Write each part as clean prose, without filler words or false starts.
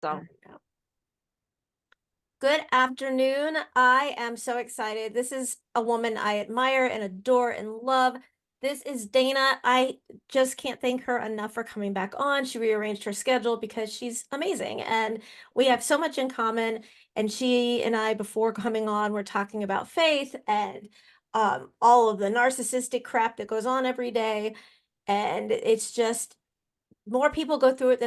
So Good afternoon. I am so excited. This is a woman I admire and adore and love. This is Dana. I just can't thank her enough for coming back on. She rearranged her schedule because she's amazing and we have so much in common. And she and I, before coming on, were talking about faith and all of the narcissistic crap that goes on every day. And it's just more people go through it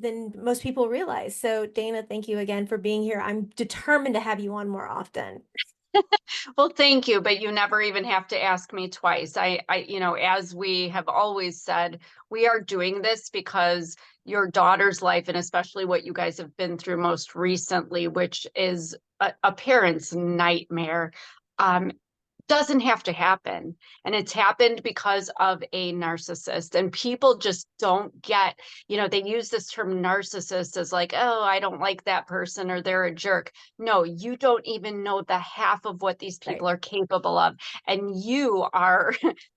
than most people realize. So Dana, thank you again for being here. I'm determined to have you on more often. well, thank you, but you never even have to ask me twice. As we have always said, we are doing this because your daughter's life, and especially what you guys have been through most recently, which is a parent's nightmare, um, doesn't have to happen. And it's happened because of a narcissist. And people just don't get, they use this term narcissist as like, oh, I don't like that person or they're a jerk. No, you don't even know the half of what these Right. people are capable of. And you are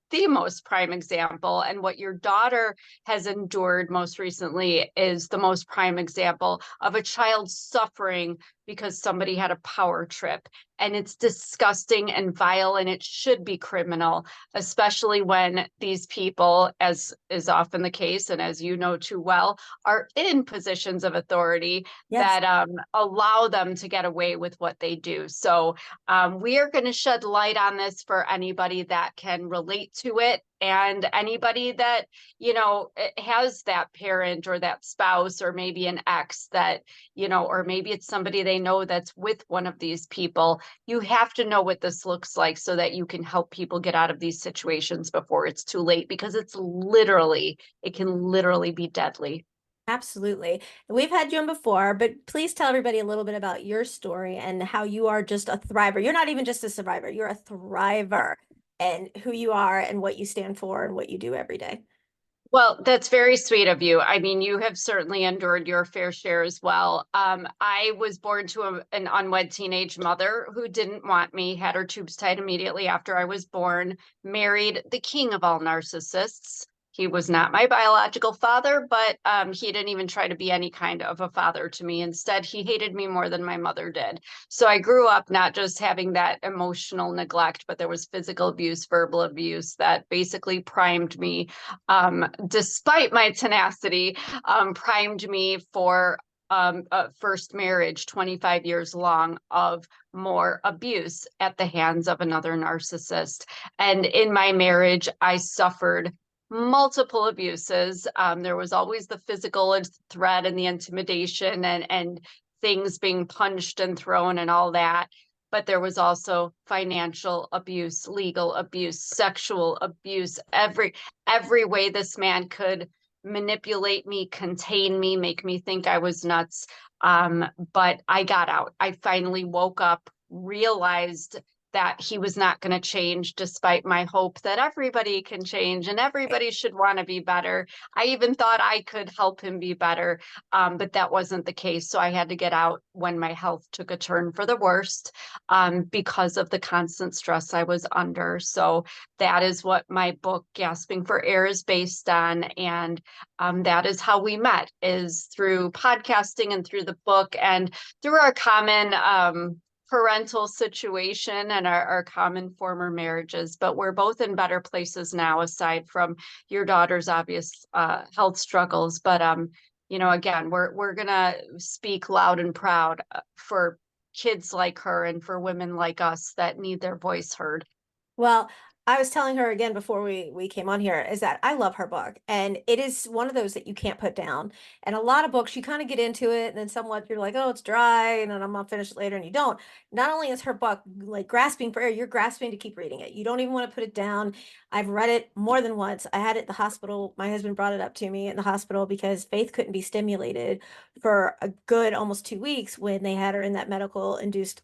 the most prime example. And what your daughter has endured most recently is the most prime example of a child suffering because somebody had a power trip. And it's disgusting and vile, and it should be criminal, especially when these people, as is often the case, and as you know too well, are in positions of authority Yes. that allow them to get away with what they do. So we are going to shed light on this for anybody that can relate to it, and anybody that, has that parent or that spouse or maybe an ex that, or maybe it's somebody they know that's with one of these people. You have to know what this looks like so that you can help people get out of these situations before it's too late, because it can literally be deadly. Absolutely. We've had you on before, but please tell everybody a little bit about your story and how you are just a thriver. You're not even just a survivor, you're a thriver, and who you are and what you stand for and what you do every day. Well, that's very sweet of you. I mean, you have certainly endured your fair share as well. I was born to an unwed teenage mother who didn't want me, had her tubes tied immediately after I was born, married the king of all narcissists. He was not my biological father, but he didn't even try to be any kind of a father to me. Instead, he hated me more than my mother did. So I grew up not just having that emotional neglect, but there was physical abuse, verbal abuse that basically primed me, despite my tenacity, primed me for a first marriage, 25 years long, of more abuse at the hands of another narcissist. And in my marriage, I suffered multiple abuses. There was always the physical threat and the intimidation and things being punched and thrown and all that. But there was also financial abuse, legal abuse, sexual abuse, every way this man could manipulate me, contain me, make me think I was nuts. But I got out. I finally woke up, realized that he was not going to change, despite my hope that everybody can change and everybody should want to be better. I even thought I could help him be better, but that wasn't the case. So I had to get out when my health took a turn for the worst, because of the constant stress I was under. So that is what my book, Gasping for Air, is based on. And that is how we met, is through podcasting and through the book and through our common parental situation and our common former marriages. But we're both in better places now, aside from your daughter's obvious health struggles. But again, we're gonna speak loud and proud for kids like her and for women like us that need their voice heard. Well, I was telling her again before we came on here is that I love her book, and it is one of those that you can't put down. And a lot of books you kind of get into it and then somewhat you're like, oh, it's dry and then I'm gonna finish it later, and you don't. Not only is her book like grasping for air, you're grasping to keep reading it. You don't even want to put it down. I've read it more than once. I had it at the hospital. My husband brought it up to me in the hospital because Faith couldn't be stimulated for a good almost 2 weeks when they had her in that medical induced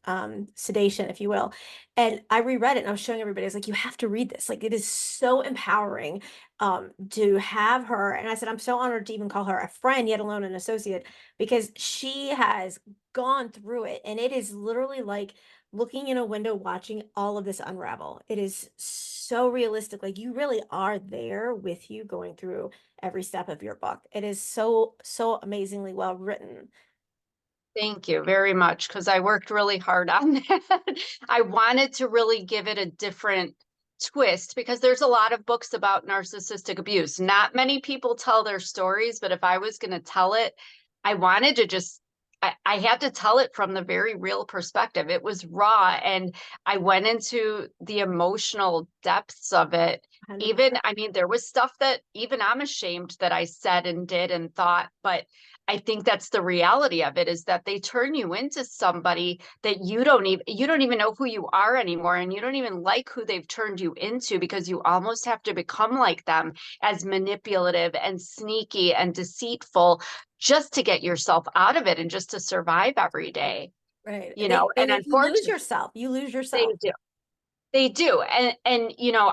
sedation, if you will. And I reread it and I was showing everybody, I was like, you have to read this. Like, it is so empowering to have her. And I said, I'm so honored to even call her a friend, yet alone an associate, because she has gone through it. And it is literally like looking in a window, watching all of this unravel. It is so realistic. Like, you really are there with you going through every step of your book. It is so, so amazingly well written. Thank you very much, because I worked really hard on that. I wanted to really give it a different twist because there's a lot of books about narcissistic abuse. Not many people tell their stories, but if I was going to tell it, I wanted to just, I had to tell it from the very real perspective. It was raw, and I went into the emotional depths of it. Even, 100%. I mean, there was stuff that even I'm ashamed that I said and did and thought, but I think that's the reality of it, is that they turn you into somebody that you don't even know who you are anymore, and you don't even like who they've turned you into, because you almost have to become like them, as manipulative and sneaky and deceitful, just to get yourself out of it and just to survive every day, Right. and You lose unfortunately yourself. You lose they yourself. do. They do. And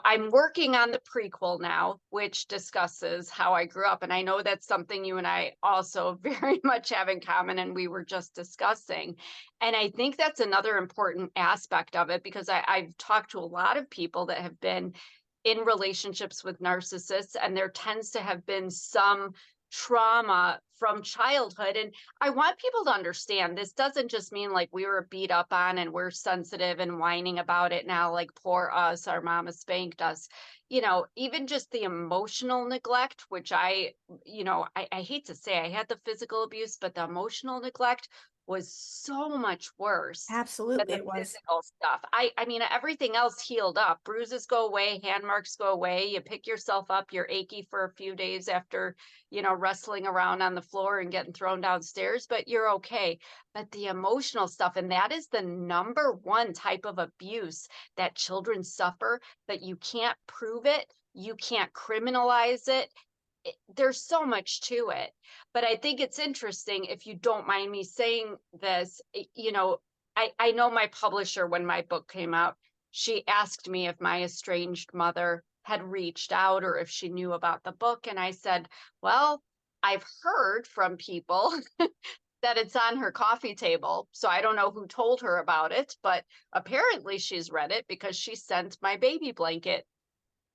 I'm working on the prequel now, which discusses how I grew up. And I know that's something you and I also very much have in common, and we were just discussing. And I think that's another important aspect of it, because I've talked to a lot of people that have been in relationships with narcissists, and there tends to have been some trauma from childhood. And I want people to understand, this doesn't just mean like we were beat up on and we're sensitive and whining about it now, like poor us, our mama spanked us. Even just the emotional neglect, which I hate to say I had the physical abuse, but the emotional neglect was so much worse than Absolutely, the it was. physical stuff. I mean, everything else healed up. Bruises go away, hand marks go away. You pick yourself up, you're achy for a few days after, wrestling around on the floor and getting thrown downstairs, but you're okay. But the emotional stuff, and that is the number one type of abuse that children suffer, but you can't prove it. You can't criminalize it. There's so much to it. But I think it's interesting, if you don't mind me saying this, I know my publisher, when my book came out, she asked me if my estranged mother had reached out or if she knew about the book. And I said, well, I've heard from people that it's on her coffee table. So I don't know who told her about it, but apparently she's read it, because she sent my baby blanket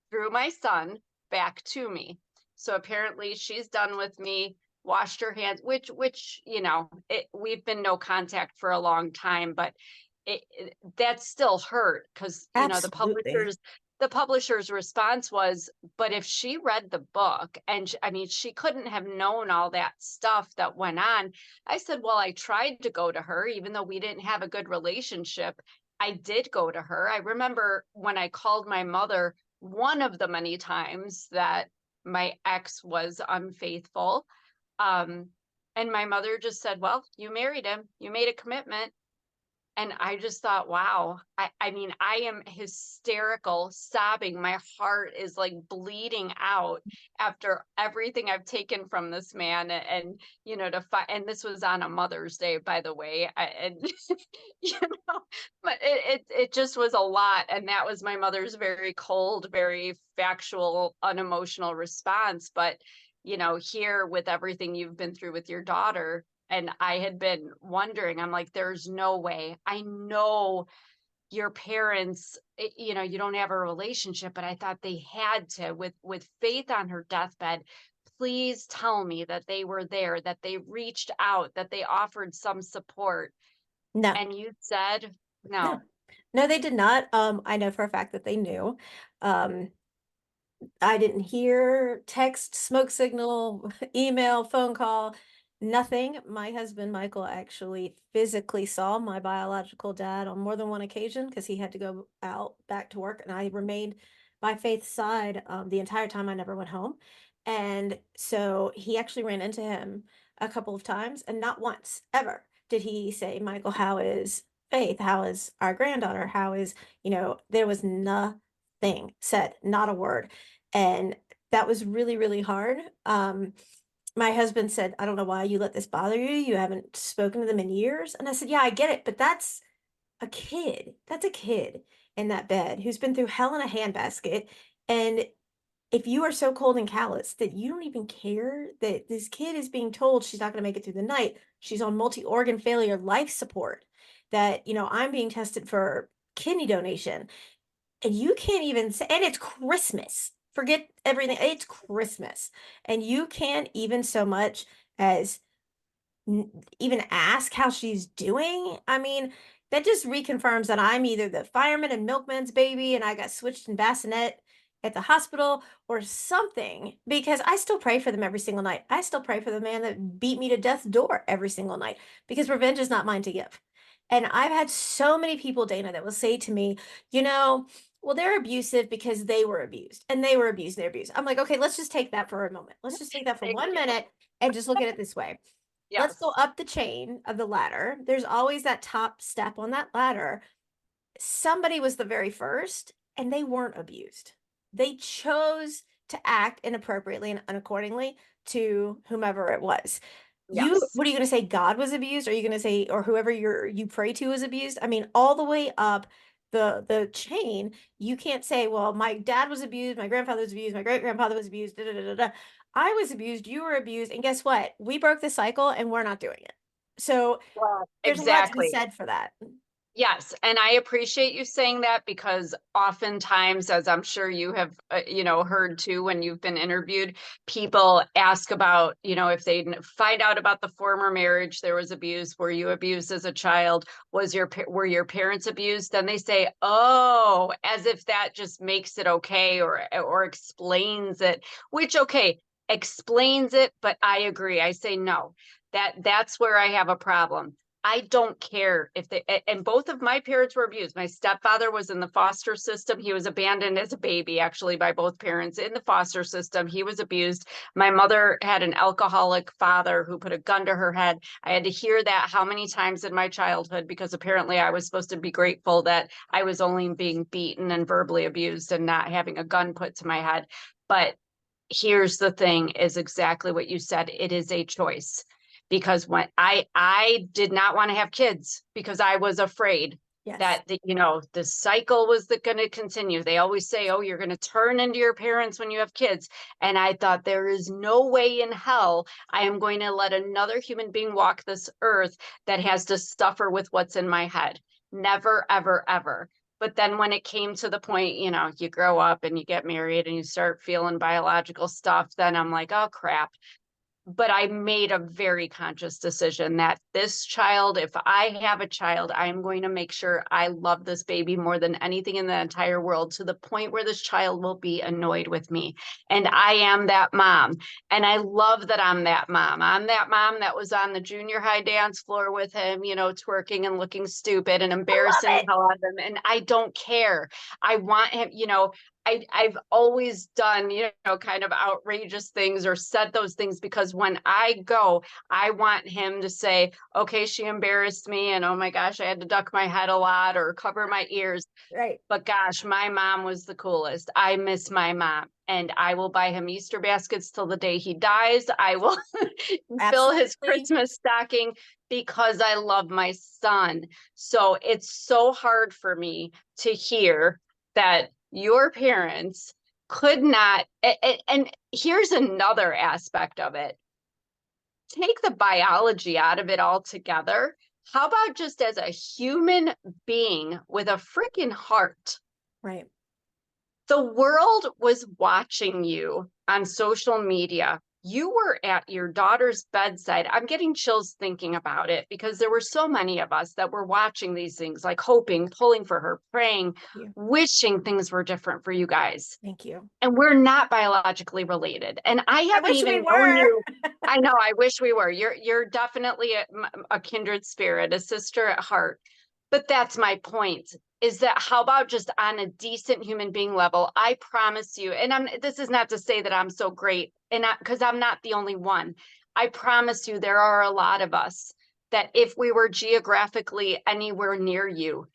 through my son back to me. So apparently she's done with me, washed her hands, which we've been no contact for a long time, but that still hurt, because Absolutely. the publisher's response was, but if she read the book, and I mean, she couldn't have known all that stuff that went on. I said, well, I tried to go to her, even though we didn't have a good relationship. I did go to her. I remember when I called my mother, one of the many times that my ex was unfaithful. Um, and my mother just said, well, you married him, you made a commitment. And I just thought, wow, I mean, I am hysterical, sobbing. My heart is like bleeding out after everything I've taken from this man. And this was on a Mother's Day, by the way. You know, but it just was a lot. And that was my mother's very cold, very factual, unemotional response. But, here, with everything you've been through with your daughter, and I had been wondering, I'm like, there's no way. I know your parents, you don't have a relationship, but I thought they had to, with Faith on her deathbed. Please tell me that they were there, that they reached out, that they offered some support. No, And you said no, no. no, they did not. I know for a fact that they knew. Um, I didn't hear text, smoke signal, email, phone call, nothing. My husband, Michael, actually physically saw my biological dad on more than one occasion because he had to go out back to work, and I remained by Faith's side the entire time. I never went home. And so he actually ran into him a couple of times, and not once ever did he say, Michael, how is Faith? How is our granddaughter? How is, there was nothing said, not a word. And that was really, really hard. My husband said, I don't know why you let this bother you. You haven't spoken to them in years. And I said, yeah, I get it, but that's a kid. That's a kid. in that bed who's been through hell in a handbasket. And if you are so cold and callous that you don't even care that this kid is being told she's not going to make it through the night, she's on multi-organ failure life support, that, I'm being tested for kidney donation, and you can't even say, and it's Christmas. Forget everything. It's Christmas. And you can't even so much as even ask how she's doing. I mean, that just reconfirms that I'm either the fireman and milkman's baby and I got switched in bassinet at the hospital or something, because I still pray for them every single night. I still pray for the man that beat me to death's door every single night, because revenge is not mine to give. And I've had so many people, Dana, that will say to me, well, they're abusive because they were abused and they were abused and they're abused. I'm like, okay, let's just take that for a moment. Let's just take that for Thank one you. minute and just look at it this way. Let's go Yes. up the chain of the ladder. There's always that top step on that ladder. Somebody was the very first and they weren't abused. They chose to act inappropriately and unaccordingly to whomever it was. Yes. What are you going to say? God was abused? Are you going to say, or whoever you pray to was abused? I mean, all the way up the chain, you can't say, well, my dad was abused, my grandfather was abused, my great grandfather was abused, da, da, da, da, da. I was abused, you were abused, and guess what? We broke the cycle and we're not doing it. So Well, there's a lot to be exactly. said for that. Yes, and I appreciate you saying that, because oftentimes, as I'm sure you have, heard too when you've been interviewed, people ask about, if they find out about the former marriage, there was abuse. Were you abused as a child? Were your parents abused? Then they say, "Oh," as if that just makes it okay, or explains it. Which, okay, explains it, but I agree. I say no. That's where I have a problem. I don't care if and both of my parents were abused. My stepfather was in the foster system. He was abandoned as a baby, actually, by both parents in the foster system. He was abused. My mother had an alcoholic father who put a gun to her head. I had to hear that how many times in my childhood, because apparently I was supposed to be grateful that I was only being beaten and verbally abused and not having a gun put to my head. But here's the thing, is exactly what you said. It is a choice, because when I did not want to have kids because I was afraid Yes. that the cycle was going to continue. They always say, "Oh, you're going to turn into your parents when you have kids." And I thought, there is no way in hell I am going to let another human being walk this earth that has to suffer with what's in my head. Never, ever, ever. But then when it came to the point, you grow up and you get married and you start feeling biological stuff, then I'm like, oh crap. But I made a very conscious decision that this child, if I have a child, I'm going to make sure I love this baby more than anything in the entire world, to the point where this child will be annoyed with me. And I am that mom. And I love that I'm that mom. I'm that mom that was on the junior high dance floor with him, twerking and looking stupid and I embarrassing love the it. hell out of him. And I don't care. I want him, I've always done, kind of outrageous things or said those things, because when I go, I want him to say, okay, she embarrassed me, and oh my gosh, I had to duck my head a lot or cover my ears. Right. But gosh, my mom was the coolest. I miss my mom. And I will buy him Easter baskets till the day he dies. I will fill his Absolutely. Christmas stocking, because I love my son. So it's so hard for me to hear that your parents could not. And here's another aspect of it: take the biology out of it altogether. How about just as a human being with a freaking heart? Right. The world was watching you on social media. You were at your daughter's bedside. I'm getting chills thinking about it, because there were so many of us that were watching these things, like hoping, pulling for her, praying, You. wishing things were different for you guys. Thank you. And we're not biologically related. And I I haven't wish we even known were. you. I know, I wish we were. You're definitely a kindred spirit, a sister at heart. But that's my point, is that how about just on a decent human being level? I promise you, and this is not to say that I'm so great, and because I'm not the only one. I promise you, there are a lot of us that if we were geographically anywhere near you,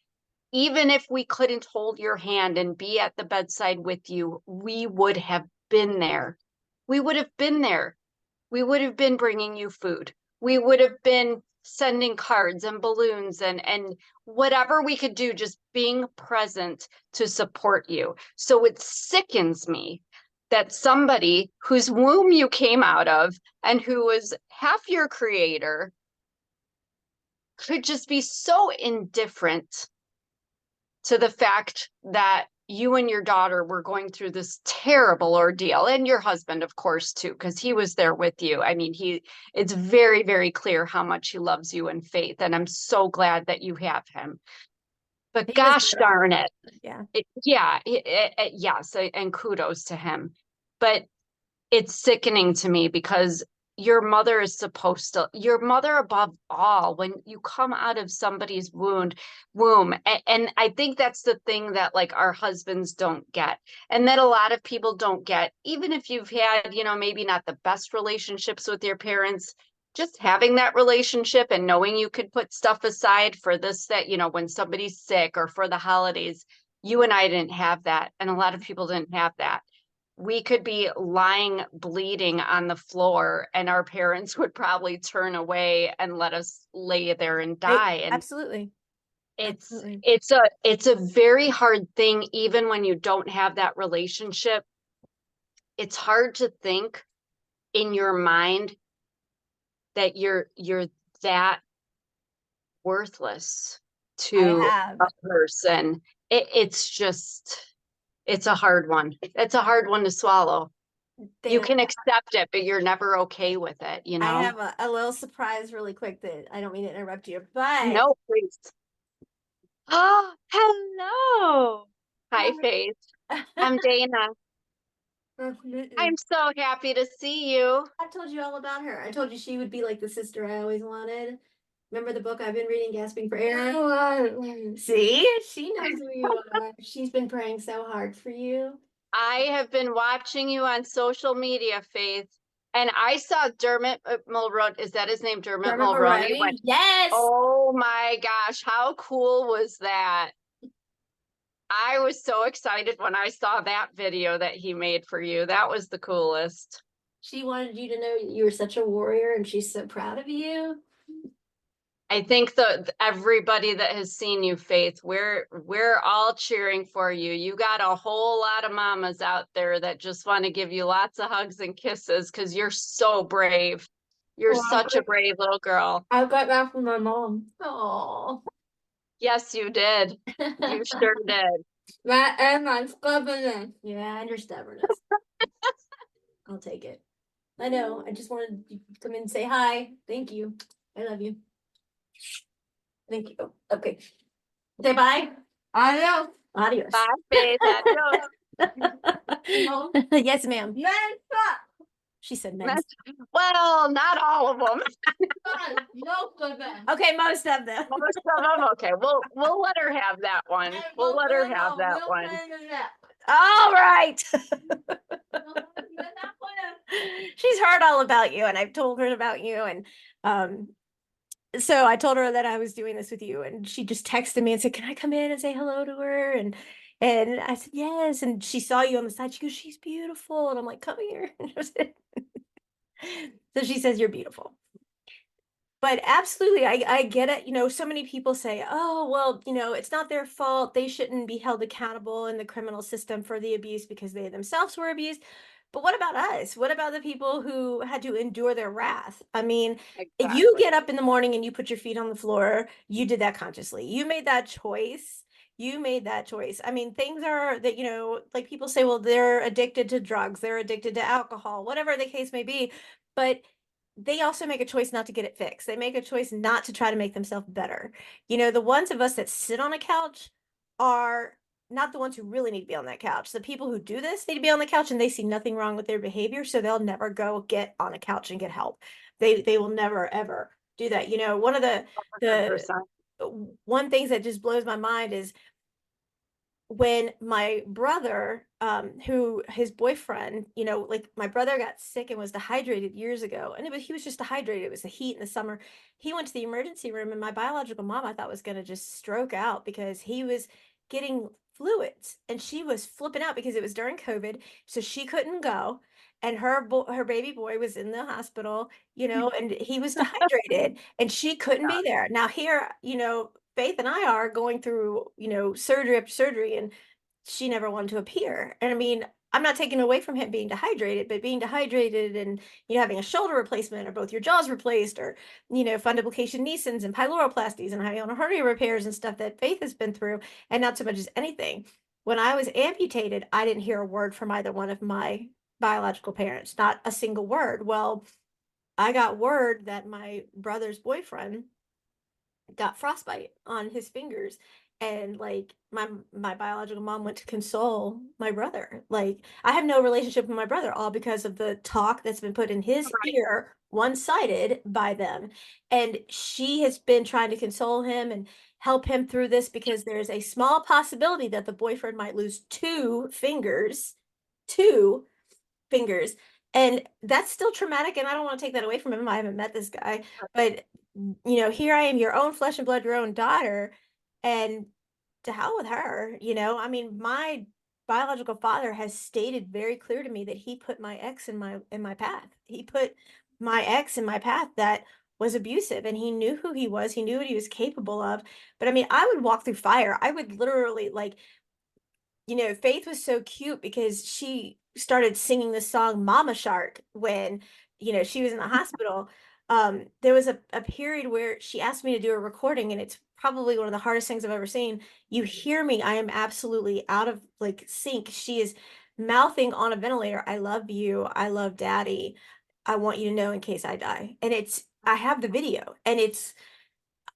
even if we couldn't hold your hand and be at the bedside with you, we would have been there. We would have been there. We would have been bringing you food. We would have been sending cards and balloons and whatever we could do, just being present to support you. So it sickens me that somebody whose womb you came out of and who was half your creator could just be so indifferent to the fact that you and your daughter were going through this terrible ordeal, and your husband, of course, too, because he was there with you. I mean, it's very, very clear how much he loves you and Faith, and I'm so glad that you have him. But He was gosh there. darn it. Yeah. Yes, and kudos to him. But it's sickening to me because your mother is supposed to, your mother above all, when you come out of somebody's womb. And I think that's the thing that like our husbands don't get, and that a lot of people don't get, even if you've had, maybe not the best relationships with your parents, just having that relationship and knowing you could put stuff aside for this, that, when somebody's sick or for the holidays. You and I didn't have that, and a lot of people didn't have that. We could be lying bleeding on the floor and our parents would probably turn away and let us lay there and die. And Absolutely. Absolutely. it's a very hard thing, even when you don't have that relationship. It's hard to think in your mind that you're that worthless to a person. It's a hard one. It's a hard one to swallow. You can accept it, but you're never okay with it, I have a little surprise really quick that I don't mean to interrupt you, but No, please. Oh, hello. Hi, Faith. I'm Dana. I'm so happy to see you. I told you all about her. I told you she would be like the sister I always wanted. Remember the book I've been reading, Gasping for Air? See, she knows who you are. She's been praying so hard for you. I have been watching you on social media, Faith, and I saw Dermot Mulroney. Is that his name? Dermot Mulroney? Yes. Oh my gosh, how cool was that? I was so excited when I saw that video that he made for you. That was the coolest. She wanted you to know you were such a warrior, and she's so proud of you. I think that everybody that has seen you, Faith, we're all cheering for you. You got a whole lot of mamas out there that just want to give you lots of hugs and kisses because you're so brave. You're such a brave little girl. I got that from my mom. Oh. Yes, you did. You sure did. That and my stubbornness. Yeah, and your stubbornness. I'll take it. I know. I just wanted you to come in and say hi. Thank you. I love you. Thank you. Okay. Say bye. Adios. Adios. Bye, Faith. Adios. Yes, ma'am. She said men. Well, not all of them. Most of them. Okay, most of them. Most of them. Okay, we'll let her have that one. We'll let her have that one. All right. She's heard all about you, and I've told her about you, and so I told her that I was doing this with you, and she just texted me and said, "Can I come in and say hello to her?" And I said yes, and she saw you on the side. She goes, "She's beautiful," and I'm like, "Come here." So she says you're beautiful. But absolutely, I get it. So many people say, "Oh, well, it's not their fault. They shouldn't be held accountable in the criminal system for the abuse because they themselves were abused." But what about us? What about the people who had to endure their wrath? I mean, if you get up in the morning and you put your feet on the floor, you did that consciously. You made that choice. You made that choice. I mean, things are that, like people say, well, they're addicted to drugs, they're addicted to alcohol, whatever the case may be. But they also make a choice not to get it fixed. They make a choice not to try to make themselves better. The ones of us that sit on a couch are not the ones who really need to be on that couch. The people who do this need to be on the couch, and they see nothing wrong with their behavior, so they'll never go get on a couch and get help. They will never ever do that. One of the 100%. one things that just blows my mind is when my brother, who his boyfriend, like my brother got sick and was dehydrated years ago, and he was just dehydrated. It was the heat in the summer. He went to the emergency room, and my biological mom, I thought, was going to just stroke out because he was getting fluids, and she was flipping out because it was during COVID, so she couldn't go. and her baby boy was in the hospital, and he was dehydrated, and she couldn't be there. Now here, Faith and I are going through, surgery after surgery, and she never wanted to appear. And I mean, I'm not taking away from him being dehydrated, but being dehydrated and having a shoulder replacement or both your jaws replaced, or fundoplication Nisen's and pyloroplasties and hiatal hernia repairs and stuff that Faith has been through, and not so much as anything. When I was amputated, I didn't hear a word from either one of my biological parents, not a single word. Well, I got word that my brother's boyfriend got frostbite on his fingers, and like my biological mom went to console my brother. Like, I have no relationship with my brother, all because of the talk that's been put in his Right. ear, one-sided by them. And she has been trying to console him and help him through this, because there's a small possibility that the boyfriend might lose two fingers, and that's still traumatic, and I don't want to take that away from him. I haven't met this guy, but here I am, your own flesh and blood, your own daughter, and to hell with her. I mean, my biological father has stated very clear to me that he put my ex in my path. He put my ex in my path that was abusive, and he knew who he was. He knew what he was capable of. But I mean, I would walk through fire. I would literally, like, Faith was so cute because she started singing the song Mama Shark when, she was in the hospital. There was a period where she asked me to do a recording, and it's probably one of the hardest things I've ever seen. You hear me, I am absolutely out of like sync. She is mouthing on a ventilator, I love you, I love daddy, I want you to know in case I die. And I have the video, and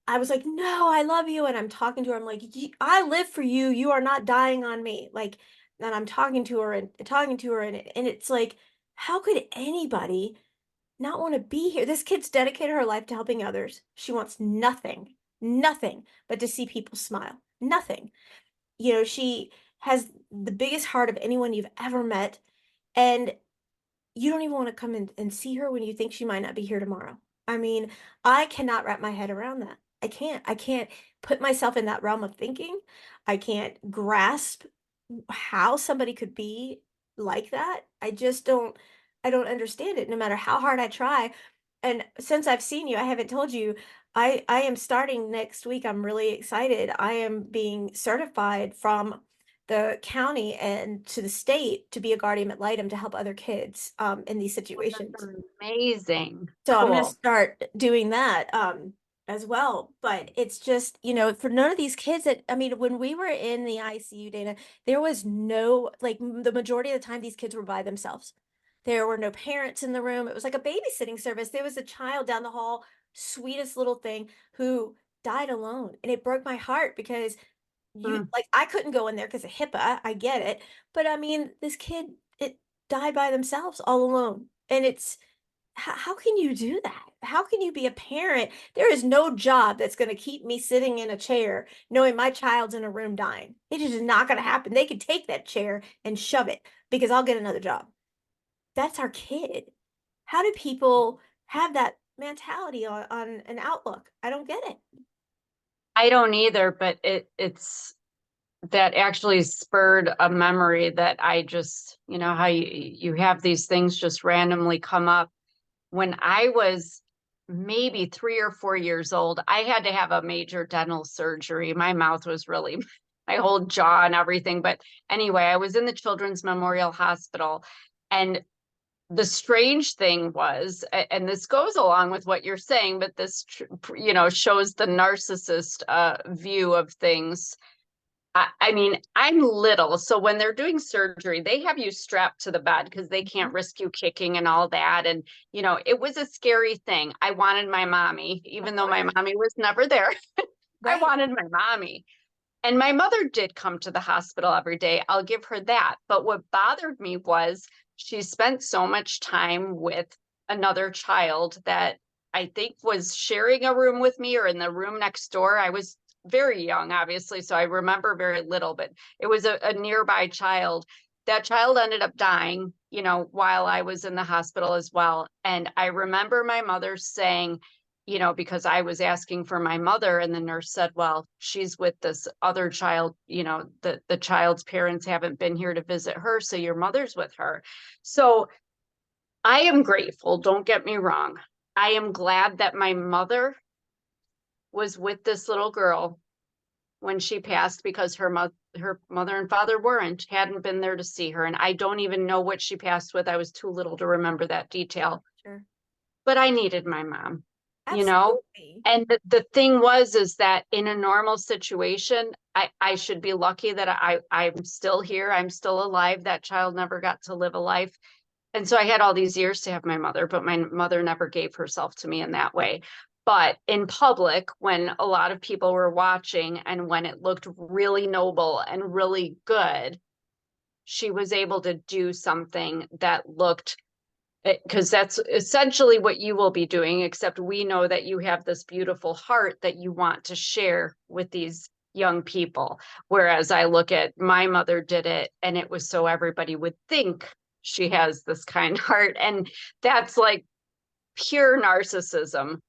I was like, no, I love you. And I'm talking to her. I'm like, I live for you. You are not dying on me. Like, and I'm talking to her and talking to her. And it's like, how could anybody not want to be here? This kid's dedicated her life to helping others. She wants nothing, nothing but to see people smile. Nothing. She has the biggest heart of anyone you've ever met. And you don't even want to come in and see her when you think she might not be here tomorrow. I mean, I cannot wrap my head around that. I can't put myself in that realm of thinking. I can't grasp how somebody could be like that. I don't understand it, no matter how hard I try. And since I've seen you, I haven't told you, I am starting next week. I'm really excited. I am being certified from the county and to the state to be a guardian ad litem to help other kids in these situations. That's amazing. So I'm going to Cool. start doing that as well. But it's just, for none of these kids that, I mean, when we were in the ICU, Dana, there was no, like, the majority of the time, these kids were by themselves. There were no parents in the room. It was like a babysitting service. There was a child down the hall, sweetest little thing, who died alone. And it broke my heart because Mm. like, I couldn't go in there because of HIPAA. I get it. But I mean, this kid, it died by themselves all alone. And it's, how can you do that? How can you be a parent? There is no job that's going to keep me sitting in a chair knowing my child's in a room dying. It is just not going to happen. They could take that chair and shove it because I'll get another job. That's our kid. How do people have that mentality on an outlook? I don't get it. I don't either, but it's that actually spurred a memory that I just, how you have these things just randomly come up. When I was maybe 3 or 4 years old, I had to have a major dental surgery. My mouth was really, my whole jaw and everything. But anyway, I was in the Children's Memorial Hospital. And the strange thing was, and this goes along with what you're saying, but this, shows the narcissist view of things. I mean, I'm little, so when they're doing surgery, they have you strapped to the bed because they can't risk you kicking and all that. And, it was a scary thing. I wanted my mommy, Of even though my course. mommy was never there. I Right. wanted my mommy. And my mother did come to the hospital every day. I'll give her that. But what bothered me was she spent so much time with another child that I think was sharing a room with me or in the room next door. I was very young, obviously, so I remember very little, but it was a nearby child. That child ended up dying, while I was in the hospital as well. And I remember my mother saying, because I was asking for my mother, and the nurse said, well, she's with this other child, the child's parents haven't been here to visit her, so your mother's with her. So I am grateful, don't get me wrong. I am glad that my mother was with this little girl when she passed, because her mother and father hadn't been there to see her. And I don't even know what she passed with. I was too little to remember that detail. Sure. But I needed my mom, you know? Absolutely. And the thing is that in a normal situation, I should be lucky that I'm still here. I'm still alive. That child never got to live a life. And so I had all these years to have my mother, but my mother never gave herself to me in that way. But in public, when a lot of people were watching and when it looked really noble and really good, she was able to do something that looked, because that's essentially what you will be doing, except we know that you have this beautiful heart that you want to share with these young people. Whereas I look at my mother did it and it was so everybody would think she has this kind heart. And that's like pure narcissism,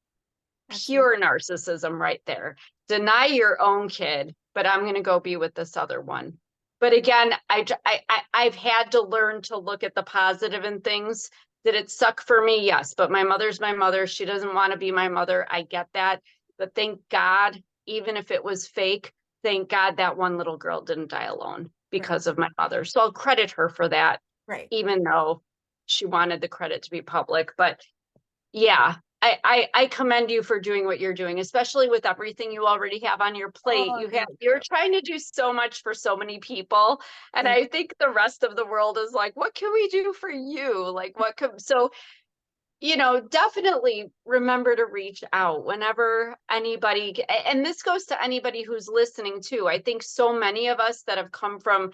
Absolutely. pure narcissism right there. Deny your own kid, but I'm going to go be with this other one. But again, I've had to learn to look at the positive in things. Did it suck for me? Yes, but my mother's my mother. She doesn't want to be my mother. I get that. But thank God, even if it was fake, thank God that one little girl didn't die alone Right. because of my mother. So I'll credit her for that, Right. even though she wanted the credit to be public. But yeah, I commend you for doing what you're doing, especially with everything you already have on your plate. Oh, thank You're you. trying to do so much for so many people. And Thank I think the rest of the world is like, what can we do for you? Like what could so definitely remember to reach out whenever anybody, and this goes to anybody who's listening too. I think so many of us that have come from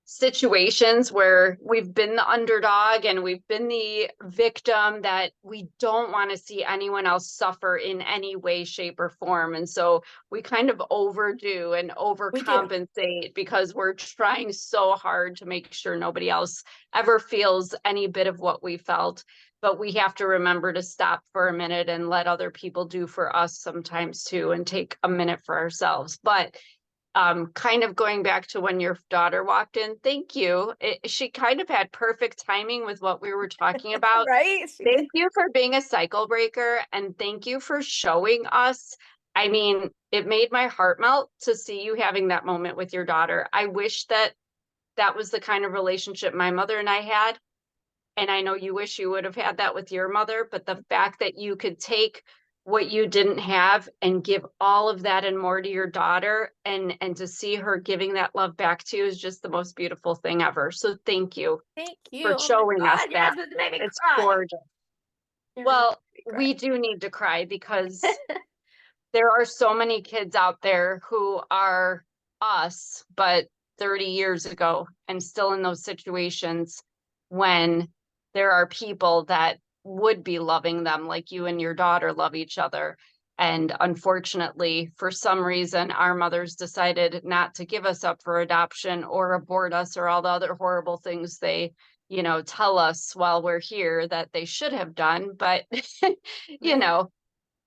situations where we've been the underdog and we've been the victim, that we don't want to see anyone else suffer in any way, shape, or form. And so we kind of overdo and We do. overcompensate because we're trying so hard to make sure nobody else ever feels any bit of what we felt. But we have to remember to stop for a minute and let other people do for us sometimes too, and take a minute for ourselves. But kind of going back to when your daughter walked in, thank you. She kind of had perfect timing with what we were talking about. Right? She did. Thank you for being a cycle breaker, and thank you for showing us. I mean, it made my heart melt to see you having that moment with your daughter. I wish that that was the kind of relationship my mother and I had. And I know you wish you would have had that with your mother, but the fact that you could take what you didn't have and give all of that and more to your daughter, and to see her giving that love back to you is just the most beautiful thing ever. So thank you Thank you. for Oh my showing us God. Your that. husband made me It's cry. gorgeous. Your husband Well, made me cry. we do need to cry because there are so many kids out there who are us, but 30 years ago and still in those situations when there are people that would be loving them like you and your daughter love each other. And unfortunately, for some reason, our mothers decided not to give us up for adoption or abort us or all the other horrible things they, tell us while we're here that they should have done. But, you Right. know,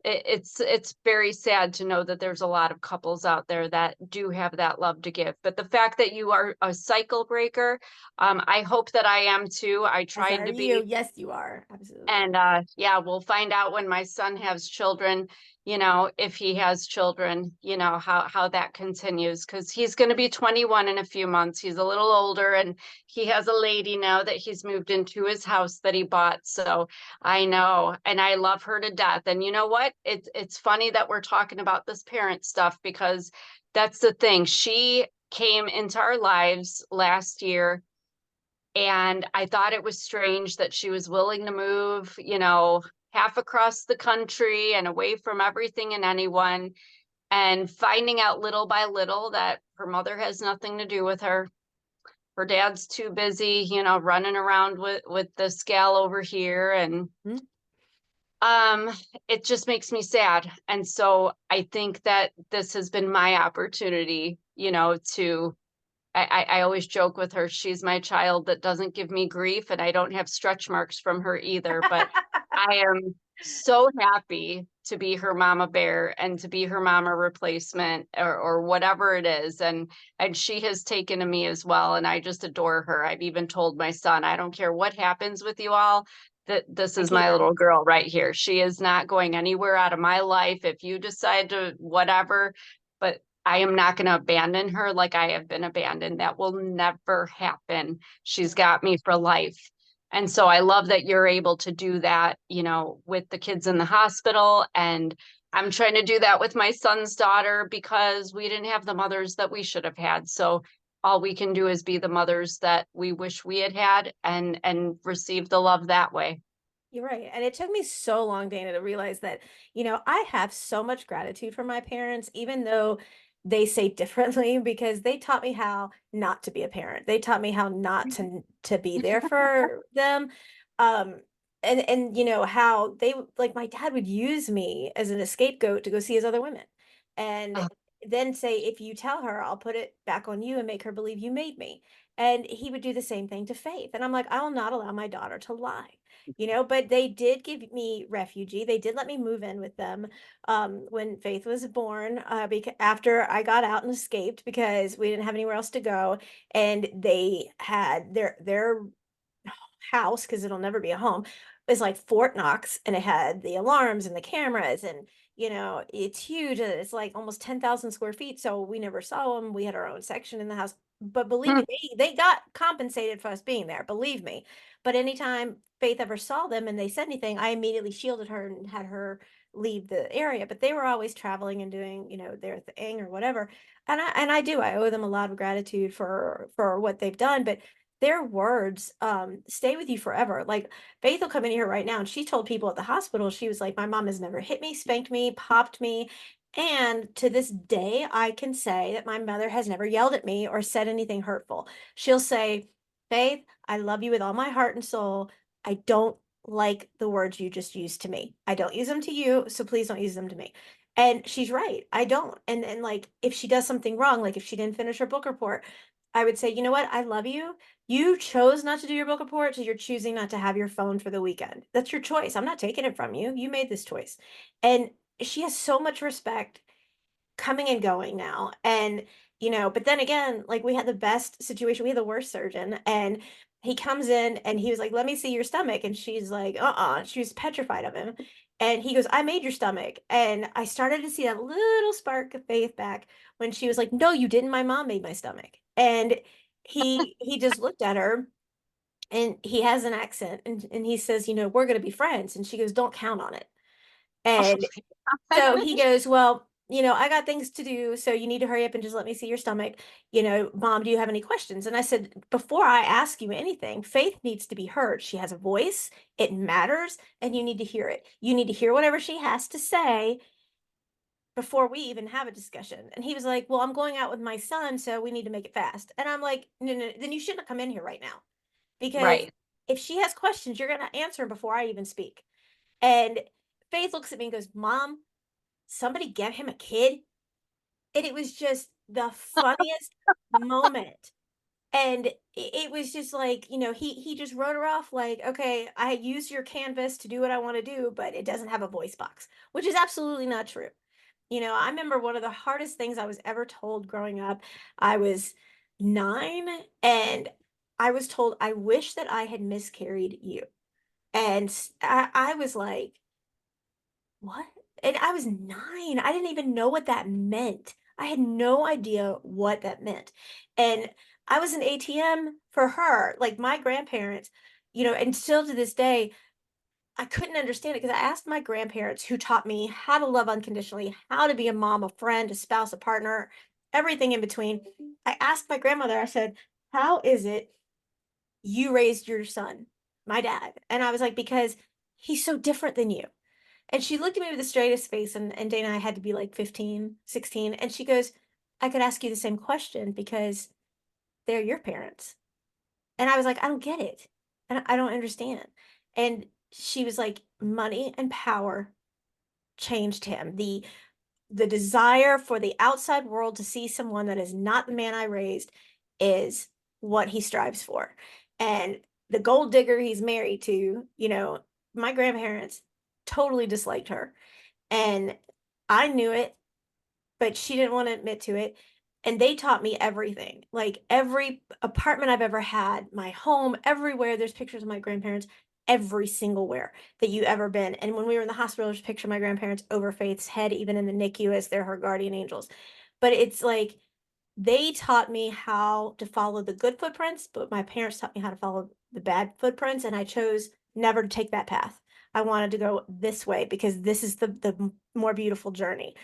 it's very sad to know that there's a lot of couples out there that do have that love to give. But the fact that you are a cycle breaker, I hope that I am too. I As tried are to you. be. Yes, you are. Absolutely. And yeah, we'll find out when my son has children, if he has children, how that continues, because he's going to be 21 in a few months. He's a little older and he has a lady now that he's moved into his house that he bought. So I know, and I love her to death. And you know what? It's funny that we're talking about this parent stuff, because that's the thing. She came into our lives last year, and I thought it was strange that she was willing to move, half across the country and away from everything and anyone, and finding out little by little that her mother has nothing to do with her. Her dad's too busy, running around with this gal over here. And Hmm? um, it just makes me sad. And so I think that this has been my opportunity, to I always joke with her, she's my child that doesn't give me grief, and I don't have stretch marks from her either. But I am so happy to be her mama bear and to be her mama replacement or whatever it is. And she has taken to me as well. And I just adore her. I've even told my son, I don't care what happens with you all, that this I is keep my her. little girl right here. She is not going anywhere out of my life. If you decide to whatever, but I am not going to abandon her like I have been abandoned. That will never happen. She's got me for life. And so I love that you're able to do that, you know, with the kids in the hospital. And I'm trying to do that with my son's daughter because we didn't have the mothers that we should have had. So all we can do is be the mothers that we wish we had had and receive the love that way. You're right. And it took me so long, Dana, to realize that, I have so much gratitude for my parents, even though they say differently, because they taught me how not to be a parent. They taught me how not to be there for them. Um, and how like my dad would use me as an scapegoat to go see his other women. And Oh, then say, if you tell her, I'll put it back on you and make her believe you made me. And he would do the same thing to Faith. And I'm like, I will not allow my daughter to lie. But they did give me refugee. They did let me move in with them when Faith was born, because after I got out and escaped because we didn't have anywhere else to go, and they had their house, because it'll never be a home, is like Fort Knox, and it had the alarms and the cameras, and it's huge. And it's like almost 10,000 square feet. So we never saw them. We had our own section in the house. But believe hmm, me, they got compensated for us being there, believe me. But anytime Faith ever saw them and they said anything, I immediately shielded her and had her leave the area. But they were always traveling and doing, their thing or whatever. And I do. I owe them a lot of gratitude for what they've done. But their words stay with you forever. Like Faith will come in here right now, and she told people at the hospital, she was like, my mom has never hit me, spanked me, popped me. And to this day, I can say that my mother has never yelled at me or said anything hurtful. She'll say, Faith, I love you with all my heart and soul. I don't like the words you just used to me. I don't use them to you, so please don't use them to me. And she's right. I don't. And like if she does something wrong, like if she didn't finish her book report, I would say, you know what? I love you. You chose not to do your book report, so you're choosing not to have your phone for the weekend. That's your choice. I'm not taking it from you. You made this choice. And she has so much respect coming and going now. And, but then again, like we had the best situation, we had the worst surgeon, and he comes in and he was like, let me see your stomach. And she's like, she was petrified of him. And he goes, I made your stomach. And I started to see that little spark of faith back when she was like, no, you didn't. My mom made my stomach. And he just looked at her, and he has an accent, and he says, we're going to be friends. And she goes, don't count on it. And so he goes, well, I got things to do, so you need to hurry up and just let me see your stomach. Mom, do you have any questions? And I said, before I ask you anything, Faith needs to be heard. She has a voice, it matters, and you need to hear it. You need to hear whatever she has to say before we even have a discussion. And he was like, well, I'm going out with my son, so we need to make it fast. And I'm like, no, no, then you shouldn't have come in here right now, because right. if she has questions, you're going to answer before I even speak. And Faith looks at me and goes, Mom, somebody gave him a kid. And it was just the funniest moment. And it was just like, he just wrote her off like, okay, I use your canvas to do what I want to do, but it doesn't have a voice box, which is absolutely not true. I remember one of the hardest things I was ever told growing up. I was 9, and I was told, I wish that I had miscarried you. And I was like, what? And I was 9. I didn't even know what that meant. I had no idea what that meant. And I was an ATM for her, like my grandparents, and still to this day, I couldn't understand it because I asked my grandparents, who taught me how to love unconditionally, how to be a mom, a friend, a spouse, a partner, everything in between. I asked my grandmother, I said, how is it you raised your son, my dad? And I was like, because he's so different than you. And she looked at me with the straightest face, and Dana, I had to be like 15, 16. And she goes, I could ask you the same question because they're your parents. And I was like, I don't get it. And I don't understand. And she was like, money and power changed him. The desire for the outside world to see someone that is not the man I raised is what he strives for. And the gold digger he's married to, my grandparents totally disliked her. And I knew it, but she didn't want to admit to it. And they taught me everything. Like every apartment I've ever had, my home, everywhere, there's pictures of my grandparents, every single where that you ever been. And when we were in the hospital, there's a picture of my grandparents over Faith's head, even in the NICU as they're her guardian angels. But it's like they taught me how to follow the good footprints, but my parents taught me how to follow the bad footprints, and I chose never to take that path. I wanted to go this way because this is the more beautiful journey.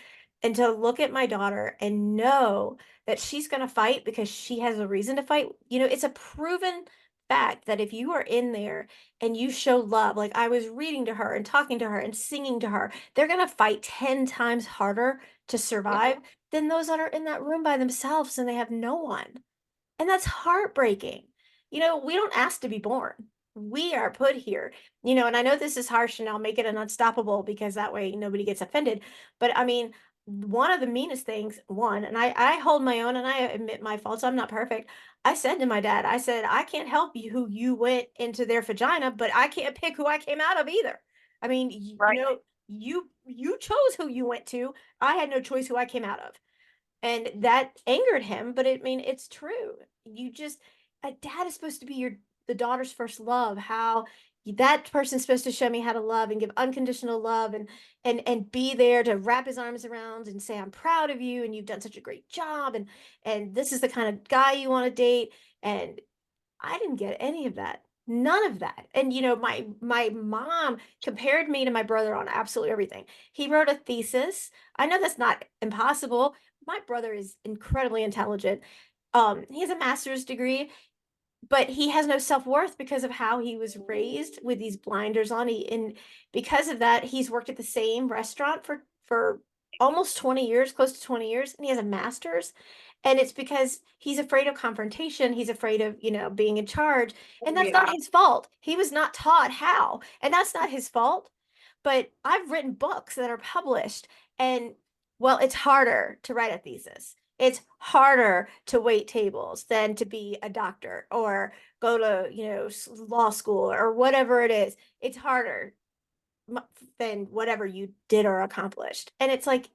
And to look at my daughter and know that she's going to fight because she has a reason to fight, it's a proven fact that if you are in there and you show love, like I was reading to her and talking to her and singing to her, they're going to fight 10 times harder to survive than those that are in that room by themselves and they have no one. And that's heartbreaking. We don't ask to be born. We are put here, and I know this is harsh and I'll make it an unstoppable because that way nobody gets offended. But I mean, one of the meanest things, and I hold my own and I admit my faults. I'm not perfect. I said to my dad, I said, I can't help you who you went into their vagina, but I can't pick who I came out of either. I mean, Right. you chose who you went to. I had no choice who I came out of. And that angered him, but it's true. A dad is supposed to be the daughter's first love. How that person's supposed to show me how to love and give unconditional love and be there to wrap his arms around and say, I'm proud of you and you've done such a great job and this is the kind of guy you want to date. And I didn't get any of that. None of that. And my mom compared me to my brother on absolutely everything. He wrote a thesis. I know that's not impossible. My brother is incredibly intelligent. He has a master's degree, but he has no self-worth because of how he was raised with these blinders on. And because of that, he's worked at the same restaurant for almost 20 years, close to 20 years, and he has a master's. And it's because he's afraid of confrontation. He's afraid of, being in charge. And that's not Yeah. his fault. He was not taught how. And that's not his fault. But I've written books that are published, and well, it's harder to write a thesis. It's harder to wait tables than to be a doctor or go to, law school or whatever it is. It's harder than whatever you did or accomplished. And it's like,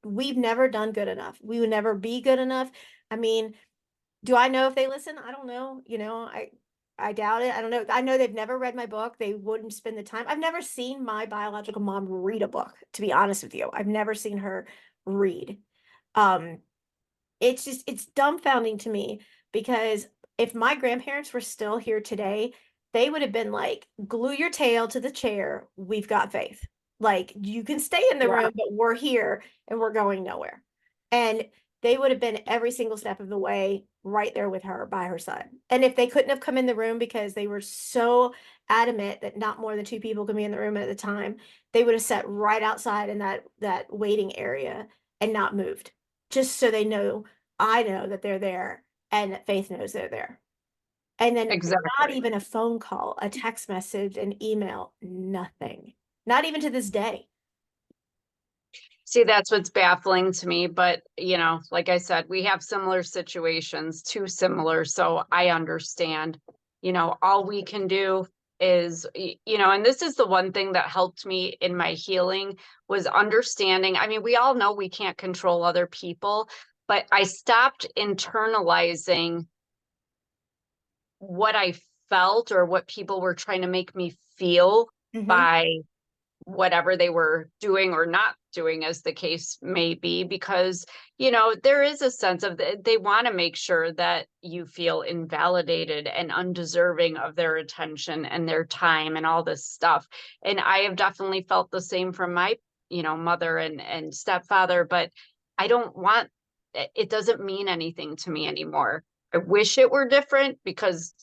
we've never done good enough. We would never be good enough. I mean, do I know if they listen? I don't know. I doubt it. I don't know. I know they've never read my book. They wouldn't spend the time. I've never seen my biological mom read a book, to be honest with you. I've never seen her read. Um, it's dumbfounding to me because if my grandparents were still here today, they would have been like, glue your tail to the chair. We've got faith. Like, you can stay in the Yeah. room, but we're here and we're going nowhere. And they would have been every single step of the way right there with her by her side. And if they couldn't have come in the room because they were so adamant that not more than two people could be in the room at the time, they would have sat right outside in that waiting area and not moved, just so they know I know that they're there and that Faith knows they're there. And then not Exactly. even a phone call, a text message, an email, nothing. Not even to this day. See, that's what's baffling to me. But, like I said, we have similar situations, too similar. So I understand, all we can do is, and this is the one thing that helped me in my healing was understanding. I mean, we all know we can't control other people, but I stopped internalizing what I felt or what people were trying to make me feel Mm-hmm. by whatever they were doing or not doing, as the case may be, because, there is a sense of they want to make sure that you feel invalidated and undeserving of their attention and their time and all this stuff. And I have definitely felt the same from my, mother and stepfather, but I don't want, it doesn't mean anything to me anymore. I wish it were different because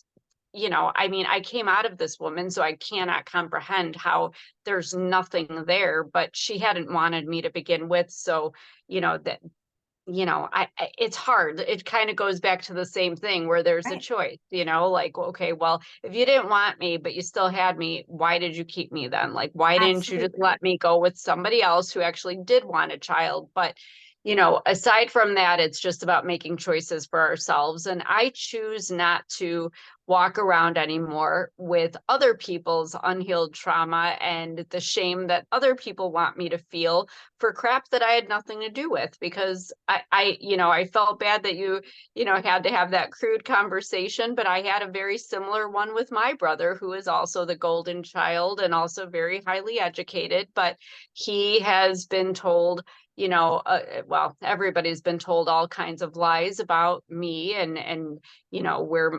I mean, I came out of this woman, so I cannot comprehend how there's nothing there, but she hadn't wanted me to begin with. So, that, it's hard. It kind of goes back to the same thing where there's a Right. choice, like, okay, well, if you didn't want me, but you still had me, why did you keep me then? Like, why didn't you just Absolutely. let me go with somebody else who actually did want a child? But aside from that, it's just about making choices for ourselves. And I choose not to walk around anymore with other people's unhealed trauma and the shame that other people want me to feel for crap that I had nothing to do with, because I felt bad that had to have that crude conversation, but I had a very similar one with my brother, who is also the golden child and also very highly educated, but he has been told, well, everybody's been told all kinds of lies about me and where,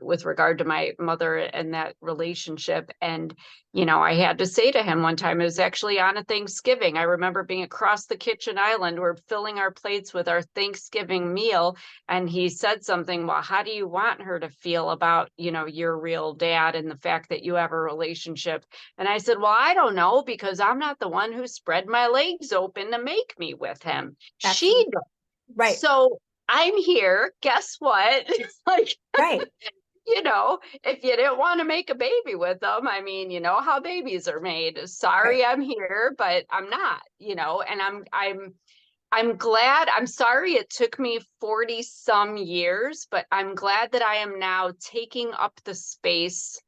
with regard to my mother and that relationship. And, I had to say to him one time, it was actually on a Thanksgiving. I remember being across the kitchen island. We're filling our plates with our Thanksgiving meal. And he said something, well, how do you want her to feel about, your real dad and the fact that you have a relationship? And I said, well, I don't know, because I'm not the one who spread my legs open to make me with him. She Absolutely. did. Right. So I'm here. Guess what? Like, Right. If you didn't want to make a baby with them, I mean, you know how babies are made. Sorry, Right. I'm here, but I'm not, and I'm glad. I'm sorry it took me 40 some years, but I'm glad that I am now taking up the space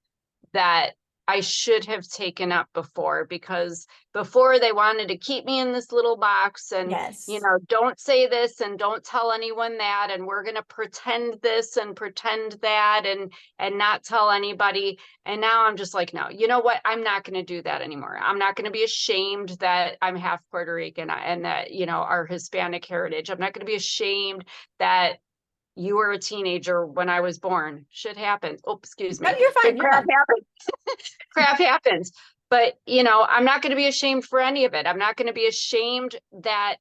that I should have taken up before, because before they wanted to keep me in this little box and, Yes. don't say this and don't tell anyone that. And we're going to pretend this and pretend that and not tell anybody. And now I'm just like, no, you know what? I'm not going to do that anymore. I'm not going to be ashamed that I'm half Puerto Rican and that, our Hispanic heritage. I'm not going to be ashamed that you were a teenager when I was born. Shit happens. Oh, excuse No, me. you're But fine. You're crap fine. happens. Crap happens. But, I'm not going to be ashamed for any of it. I'm not going to be ashamed that,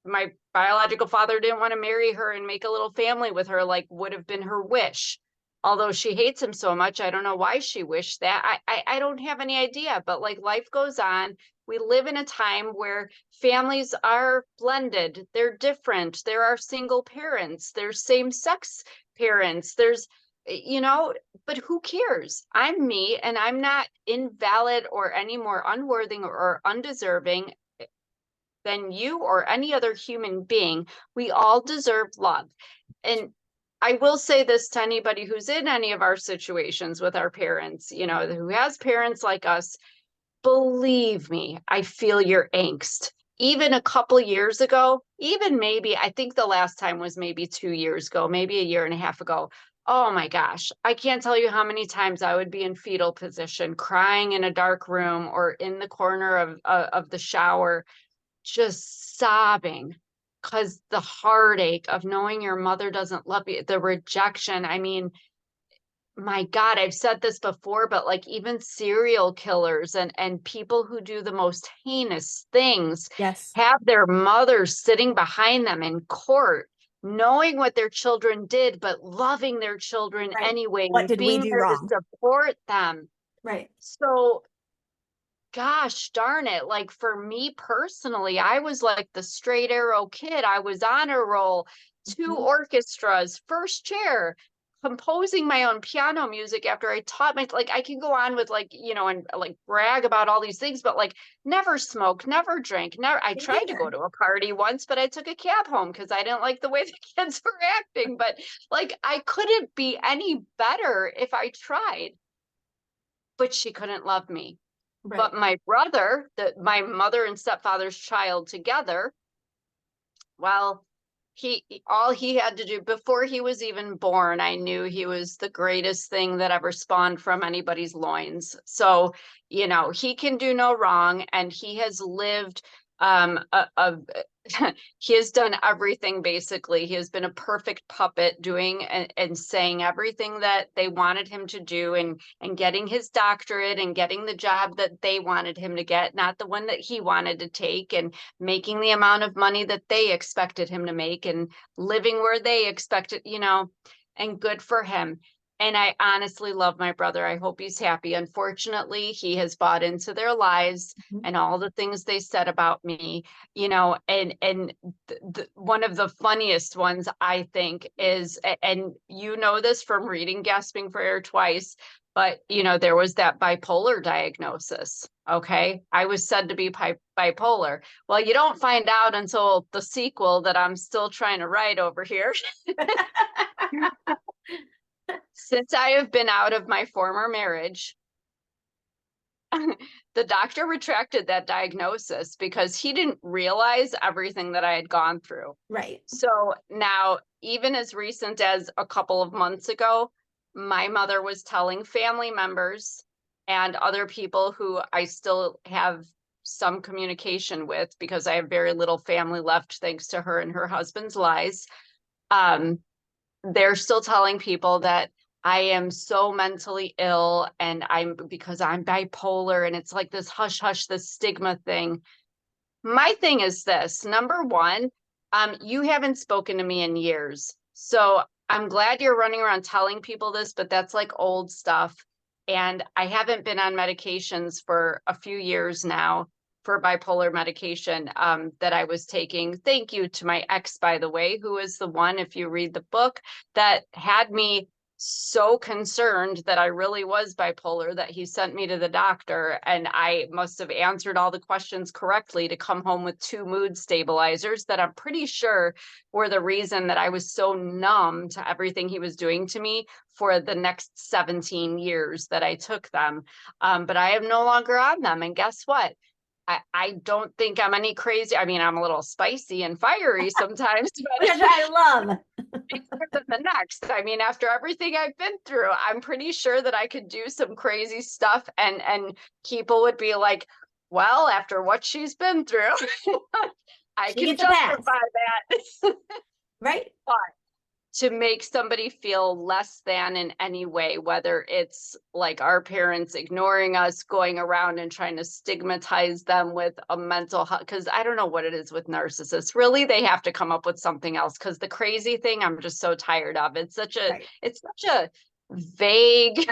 my biological father didn't want to marry her and make a little family with her, like would have been her wish. Although she hates him so much, I don't know why she wished that. I don't have any idea, but like life goes on. We live in a time where families are blended. They're different. There are single parents. There's same sex parents. There's, but who cares? I'm me, and I'm not invalid or any more unworthy or undeserving than you or any other human being. We all deserve love. And I will say this to anybody who's in any of our situations with our parents, who has parents like us, believe me, I feel your angst. Even a couple years ago, even maybe, I think the last time was maybe 2 years ago, maybe a year and a half ago. Oh my gosh, I can't tell you how many times I would be in fetal position, crying in a dark room or in the corner of the shower, just sobbing, because the heartache of knowing your mother doesn't love you, the rejection. I mean, my God, I've said this before, but like even serial killers and people who do the most heinous things Yes. have their mothers sitting behind them in court, knowing what their children did, but loving their children Right. anyway What and did we being do there to wrong? support them. Right. So gosh darn it, like for me personally, I was like the straight arrow kid. I was on a roll, two Mhm. orchestras, first chair, composing my own piano music after I taught my, like I can go on with like, and like brag about all these things, but like never smoked, never drank, never. I Me tried to go either. to a party once, but I took a cab home because I didn't like the way the kids were acting. But like I couldn't be any better if I tried, but she couldn't love me. But Right. my brother, my mother and stepfather's child together, well, all he had to do before he was even born, I knew he was the greatest thing that ever spawned from anybody's loins. So, he can do no wrong, and he has lived a he has done everything basically. He has been a perfect puppet doing and saying everything that they wanted him to do and getting his doctorate and getting the job that they wanted him to get, not the one that he wanted to take, and making the amount of money that they expected him to make and living where they expected, and good for him. And I honestly love my brother. I hope he's happy. Unfortunately, he has bought into their lies Mhm. and all the things they said about me, and one of the funniest ones I think is, and you know this from reading Gasping for Air twice, But, there was that bipolar diagnosis. Okay. I was said to be bipolar. Well, you don't find out until the sequel that I'm still trying to write over here. Since I have been out of my former marriage, the doctor retracted that diagnosis because he didn't realize everything that I had gone through. Right. So now, even as recent as a couple of months ago, my mother was telling family members and other people who I still have some communication with, because I have very little family left thanks to her and her husband's lies. They're still telling people that I am so mentally ill and because I'm bipolar, and it's like this hush hush, this stigma thing. My thing is this: number one, you haven't spoken to me in years. So I'm glad you're running around telling people this, but that's like old stuff. And I haven't been on medications for a few years now, for bipolar medication that I was taking. Thank you to my ex, by the way, who is the one, if you read the book, that had me so concerned that I really was bipolar that he sent me to the doctor, and I must have answered all the questions correctly to come home with 2 mood stabilizers that I'm pretty sure were the reason that I was so numb to everything he was doing to me for the next 17 years that I took them. But I am no longer on them. And guess what? I don't think I'm any crazy. I mean, I'm a little spicy and fiery sometimes, but Which I love. than the next. I mean, after everything I've been through, I'm pretty sure that I could do some crazy stuff, and people would be like, well, after what she's been through, I She can gets a pass. justify that. Right. But to make somebody feel less than in any way, whether it's like our parents ignoring us, going around and trying to stigmatize them with a mental health, because I don't know what it is with narcissists. Really, they have to come up with something else, because the crazy thing I'm just so tired of. It's such a vague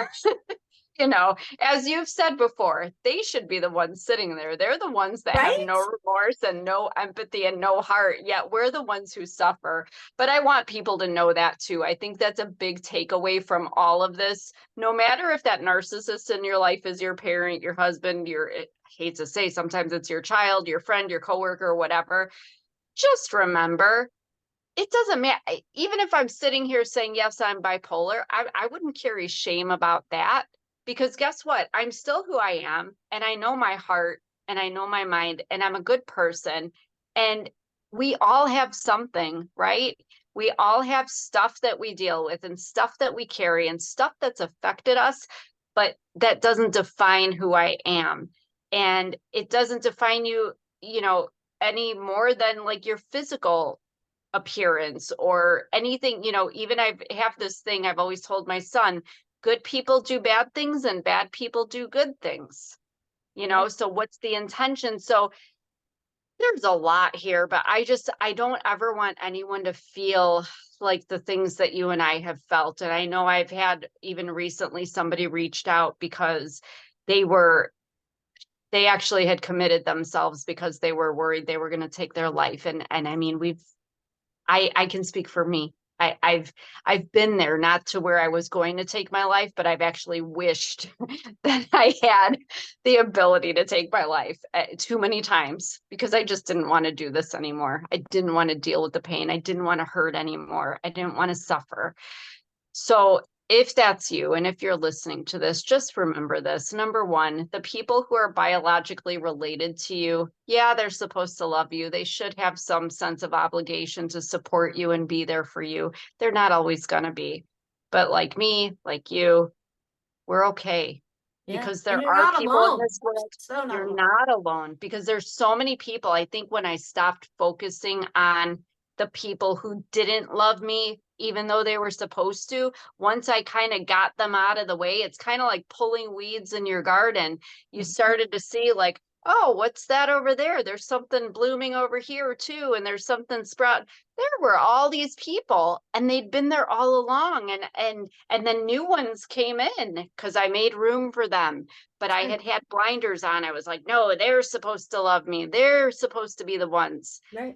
as you've said before, they should be the ones sitting there. They're the ones that have no remorse and no empathy and no heart, yet we're the ones who suffer. But I want people to know that too. I think that's a big takeaway from all of this. No matter if that narcissist in your life is your parent, your husband, I hate to say, sometimes it's your child, your friend, your coworker, whatever. Just remember, it doesn't matter. Even if I'm sitting here saying, yes, I'm bipolar, I wouldn't carry shame about that. Because guess what? I'm still who I am, and I know my heart, and I know my mind, and I'm a good person. And we all have something, right? We all have stuff that we deal with, and stuff that we carry, and stuff that's affected us, but that doesn't define who I am. And it doesn't define you, any more than like your physical appearance or anything. Even I have this thing I've always told my son: good people do bad things and bad people do good things, so what's the intention? So there's a lot here, but I don't ever want anyone to feel like the things that you and I have felt. And I know I've had, even recently, somebody reached out because they actually had committed themselves because they were worried they were going to take their life. And I mean, I can speak for me. I've been there, not to where I was going to take my life, but I've actually wished that I had the ability to take my life too many times, because I just didn't want to do this anymore. I didn't want to deal with the pain. I didn't want to hurt anymore. I didn't want to suffer. So if that's you, and if you're listening to this, just remember this. Number one, the people who are biologically related to you, yeah, they're supposed to love you. They should have some sense of obligation to support you and be there for you. They're not always going to be. But like me, like you, we're okay. Yeah. Because there you're are not people alone. in this world. So not You're alone. not alone, because there's so many people. I think when I stopped focusing on the people who didn't love me, even though they were supposed to, once I kind of got them out of the way, it's kind of like pulling weeds in your garden. You started to see like, oh, what's that over there? There's something blooming over here too. And there's something sprout. There were all these people, and they'd been there all along. And then new ones came in because I made room for them. But I had blinders on. I was like, no, they're supposed to love me. They're supposed to be the ones. Right.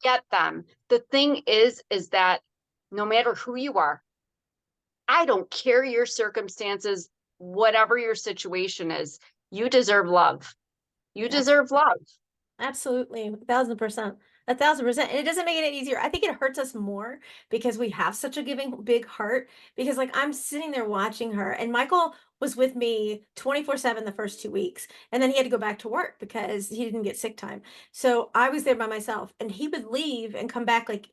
Forget them. The thing is that no matter who you are, I don't care your circumstances. whatever your situation is, you deserve love. You Yeah. deserve love. Absolutely, 1,000%. 1,000%. And it doesn't make it any easier. I think it hurts us more because we have such a giving big heart. Because like I'm sitting there watching her, and Michael was with me 24/7 the first 2 weeks. And then he had to go back to work because he didn't get sick time. So I was there by myself, and he would leave and come back like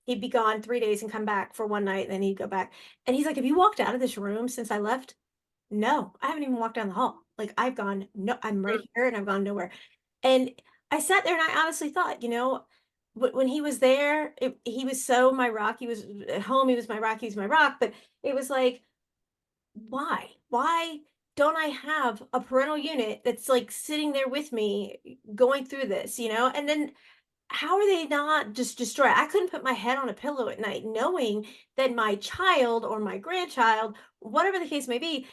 he'd be gone 3 days and come back for one night, and then he'd go back. And he's like, "Have you walked out of this room since I left?" No, I haven't even walked down the hall. Like I've gone, no, I'm right here and I've gone nowhere. And I sat there and I honestly thought, when he was there, he was so my rock. He was at home, he was my rock, he was my rock. But it was like, why? Why don't I have a parental unit that's like sitting there with me going through this, And then how are they not just destroyed? I couldn't put my head on a pillow at night knowing that my child or my grandchild, whatever the case may be,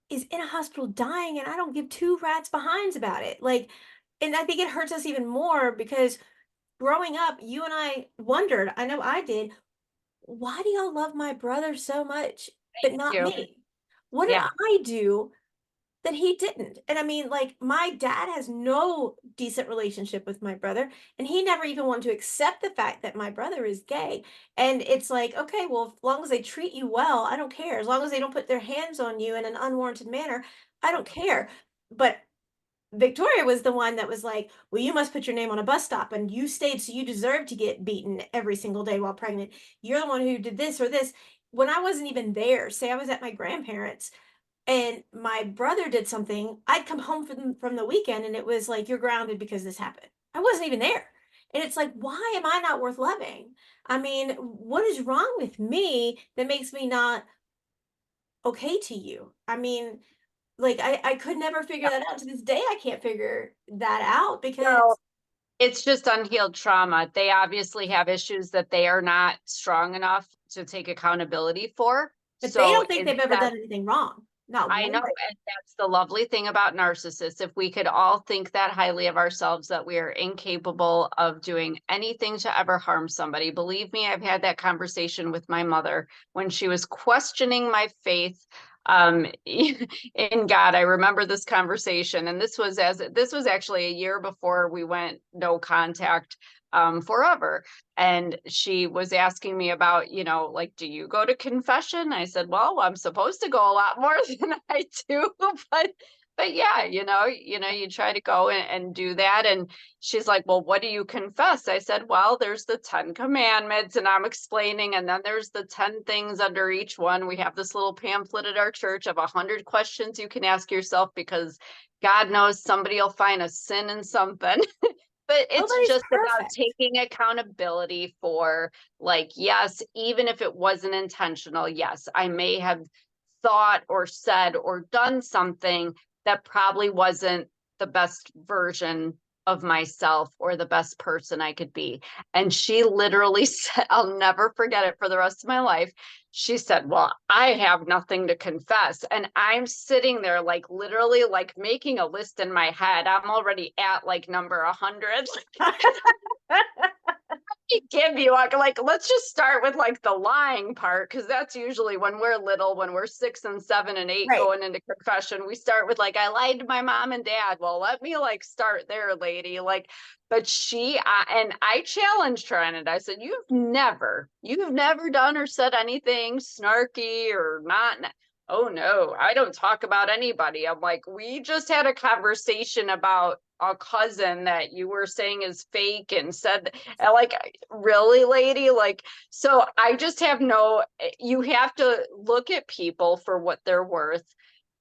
is in a hospital dying and I don't give two rats behinds about it. Like, and I think it hurts us even more because growing up, you and I wondered, I know I did, why do y'all love my brother so much, but not You. me? What did Yeah. I do that he didn't? And I mean, like, my dad has no decent relationship with my brother, and he never even wanted to accept the fact that my brother is gay. And it's like, okay, well, as long as they treat you well, I don't care. As long as they don't put their hands on you in an unwarranted manner, I don't care. But Victoria was the one that was like, well, you must put your name on a bus stop and you stayed, so you deserve to get beaten every single day while pregnant. You're the one who did this or this. When I wasn't even there, say I was at my grandparents' and my brother did something, I'd come home from the weekend and it was like, you're grounded because this happened. I wasn't even there. And it's like, why am I not worth loving? I mean, what is wrong with me that makes me not okay to you? I mean, like I could never figure that out. To this day, I can't figure that out because Well, it's just unhealed trauma. They obviously have issues that they are not strong enough to take accountability for. but they So don't think they've ever instead, done anything wrong. Not I one know, thing. and that's the lovely thing about narcissists. If we could all think that highly of ourselves, that we are incapable of doing anything to ever harm somebody. Believe me, I've had that conversation with my mother when she was questioning my faith in God. I remember this conversation, and this was actually a year before we went no contact forever. And she was asking me about, like, do you go to confession? I said, well, I'm supposed to go a lot more than I do, but yeah, you try to go and do that. And she's like, well, what do you confess? I said, well, there's the 10 commandments, and I'm explaining, and then there's the 10 things under each one. We have this little pamphlet at our church of 100 questions you can ask yourself, because God knows somebody will find a sin in something. But it's Nobody's just about perfect. taking accountability for, like, yes, even if it wasn't intentional, yes, I may have thought or said or done something that probably wasn't the best version of myself or the best person I could be. And she literally said, I'll never forget it for the rest of my life. She said, well, I have nothing to confess. And I'm sitting there, like, literally, like, making a list in my head. I'm already at like number 100. Give you like, let's just start with like the lying part, because that's usually when we're little, when we're 6 and 7 and 8 Right. going into confession, we start with like, I lied to my mom and dad. Well, let me like start there, lady. Like, but and I challenged her on it. I said, you've never done or said anything snarky or not. Oh no, I don't talk about anybody. I'm like, we just had a conversation about a cousin that you were saying is fake, and said, like, really, lady? Like, so I just have you have to look at people for what they're worth.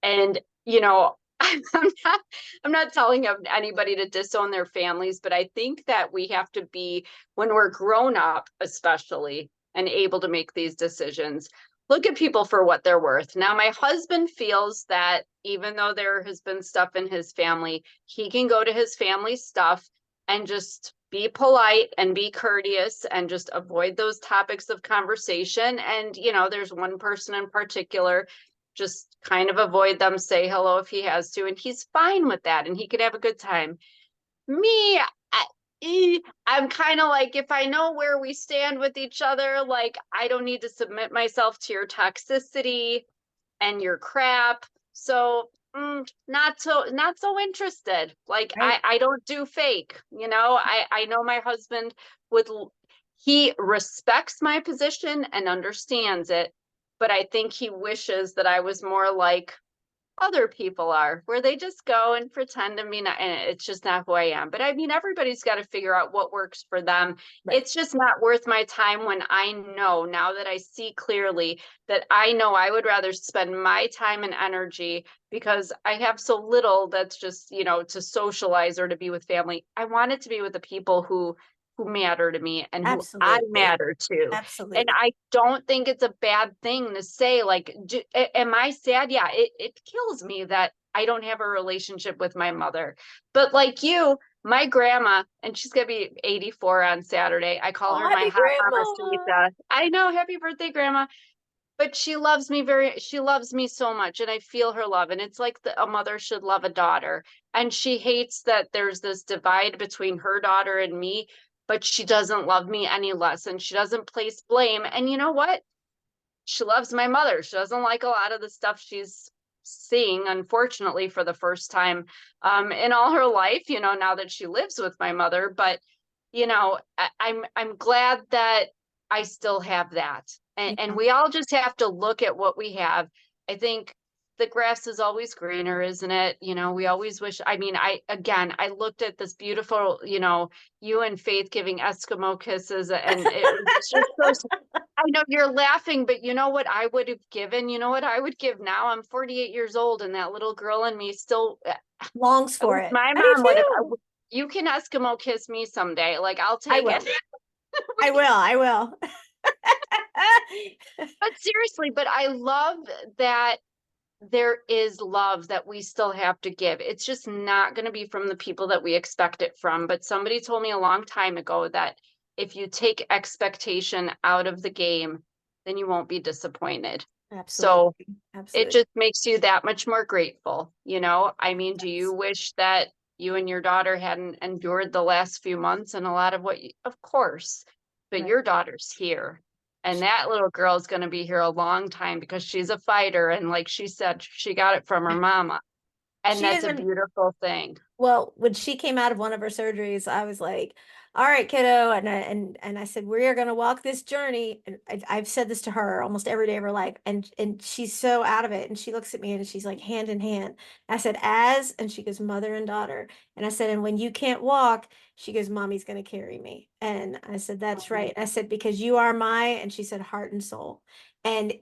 And, I'm not telling anybody to disown their families, but I think that we have to be, when we're grown up, especially, and able to make these decisions, look at people for what they're worth. Now, my husband feels that even though there has been stuff in his family, he can go to his family stuff and just be polite and be courteous and just avoid those topics of conversation. And, there's one person in particular, just kind of avoid them, say hello if he has to, and he's fine with that, and he could have a good time. Me, I'm kind of like, if I know where we stand with each other, like, I don't need to submit myself to your toxicity and your crap. So not so interested. Like Right. I don't do fake, you know. I know my husband would he respects my position and understands it, but I think he wishes that I was more like other people are, where they just go and pretend to be not, and it's just not who I am. But I mean, everybody's got to figure out what works for them. Right. It's just not worth my time when I know now that I see clearly that I know I would rather spend my time and energy because I have so little that's just, you know, to socialize or to be with family. I want it to be with the people who matter to me and who I Absolutely. matter to. And Absolutely. I don't think it's a bad thing to say, like, am I sad? Yeah, it kills me that I don't have a relationship with my mother. But like you, my grandma, and she's gonna be 84 on Saturday. I call Oh, her my happy hot mama grandma. Sita. I know, happy birthday, grandma. But she loves me so much, and I feel her love. And it's like a mother should love a daughter. And she hates that there's this divide between her daughter and me, but she doesn't love me any less, and she doesn't place blame. And you know what? She loves my mother. She doesn't like a lot of the stuff she's seeing, unfortunately, for the first time in all her life, you know, now that she lives with my mother. But, you know, I'm glad that I still have that. And Yeah. we all just have to look at what we have. I think the grass is always greener, isn't it? You know, we always wish, I mean, I looked at this beautiful, you know, you and Faith giving Eskimo kisses, and it was just so, I know you're laughing, but you know what I would have given? You know what I would give now? I'm 48 years old, and that little girl in me still, Longs I for wish it. my I do mom would have. too. You can Eskimo kiss me someday. Like, I'll I take it. will. I will. I will. But seriously, but I love that there is love that we still have to give. It's just not going to be from the people that we expect it from. But somebody told me a long time ago that if you take expectation out of the game, then you won't be disappointed. So Absolutely. it Absolutely. just makes you that much more grateful, you know? I mean, do you wish that you and your daughter hadn't endured the last few months and a lot of what you, of course, but Right. your daughter's here. And that little girl is going to be here a long time because she's a fighter. And like she said, she got it from her mama. And She that's has a been beautiful thing. Well, when she came out of one of her surgeries, I was like, "All right, kiddo," and I said, "We are going to walk this journey." And I've said this to her almost every day of her life, and she's so out of it. And she looks at me and she's like, "Hand in hand." I said, "As," and she goes, "Mother and daughter." And I said, "And when you can't walk," she goes, "Mommy's going to carry me." And I said, "That's right." I said, "Because you are my," and she said, "Heart and soul." And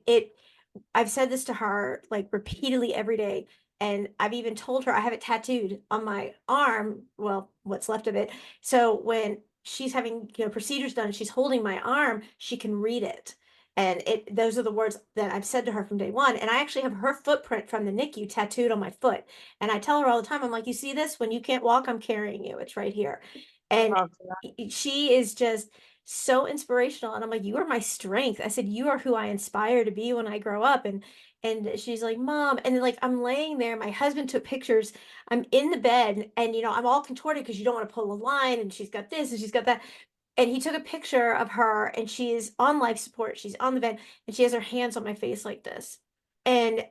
I've said this to her like repeatedly every day. And I've even told her I have it tattooed on my arm, well, what's left of it. So when she's having, procedures done, she's holding my arm, she can read it. And those are the words that I've said to her from day one. And I actually have her footprint from the NICU tattooed on my foot. And I tell her all the time, I'm like, you see this? When you can't walk, I'm carrying you. It's right here. I And love that. she is just so inspirational. And I'm like, you are my strength. I said, you are who I aspire to be when I grow up. And she's like, Mom. And then, like, I'm laying there. My husband took pictures. I'm in the bed and, I'm all contorted because you don't want to pull a line. And she's got this and she's got that. And he took a picture of her and she is on life support. She's on the bed and she has her hands on my face like this. And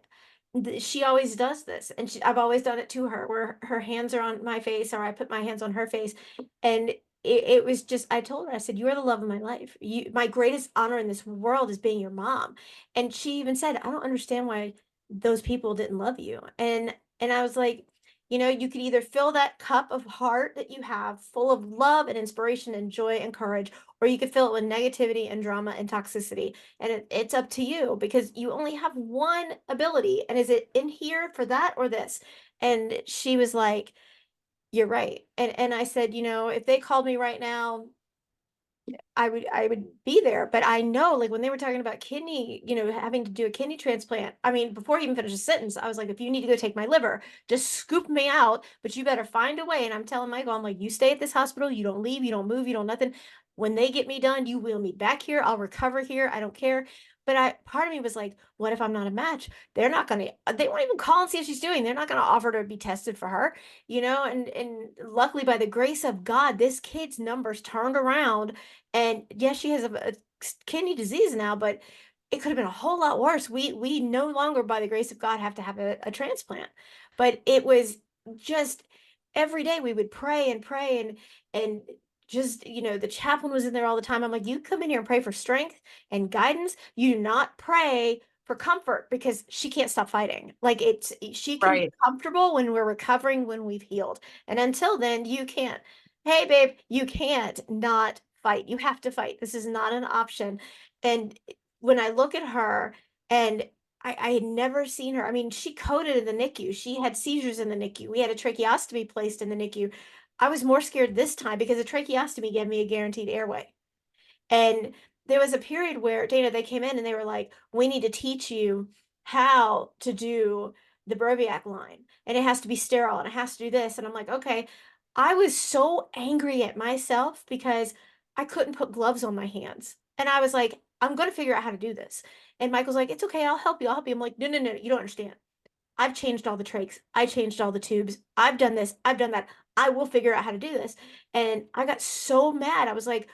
she always does this. And I've always done it to her where her hands are on my face or I put my hands on her face. And it was just, I told her, I said, you are the love of my life. My greatest honor in this world is being your mom. And she even said, I don't understand why those people didn't love you. And I was like, you could either fill that cup of heart that you have full of love and inspiration and joy and courage, or you could fill it with negativity and drama and toxicity. And it's up to you because you only have one ability. And is it in here for that or this? And she was like, you're right. And I said, if they called me right now, I would be there. But I know, like when they were talking about kidney, having to do a kidney transplant. I mean, before he even finished a sentence, I was like, if you need to go take my liver, just scoop me out, but you better find a way. And I'm telling Michael, I'm like, you stay at this hospital, you don't leave, you don't move, you don't nothing. When they get me done, you wheel me back here. I'll recover here. I don't care. But part of me was like, what if I'm not a match? They won't even call and see if she's doing. They're not gonna offer to be tested for her, and luckily by the grace of God, this kid's numbers turned around and yes, she has a kidney disease now, but it could have been a whole lot worse. We no longer, by the grace of God, have to have a transplant. But it was just every day we would pray and pray and just, the chaplain was in there all the time. I'm like, you come in here and pray for strength and guidance. You do not pray for comfort because she can't stop fighting. Like she can be Right. comfortable when we're recovering, when we've healed. And until then, you can't. Hey, babe, you can't not fight. You have to fight. This is not an option. And when I look at her and I had never seen her. I mean, she coded in the NICU. She had seizures in the NICU. We had a tracheostomy placed in the NICU. I was more scared this time because a tracheostomy gave me a guaranteed airway. And there was a period where, Dana, they came in and they were like, we need to teach you how to do the Broviac line. And it has to be sterile and it has to do this. And I'm like, okay. I was so angry at myself because I couldn't put gloves on my hands. And I was like, I'm going to figure out how to do this. And Michael's like, it's okay. I'll help you. I'll help you. I'm like, no, no, no, you don't understand. I've changed all the trachs. I changed all the tubes. I've done this. I've done that. I will figure out how to do this. And I got so mad. I was like,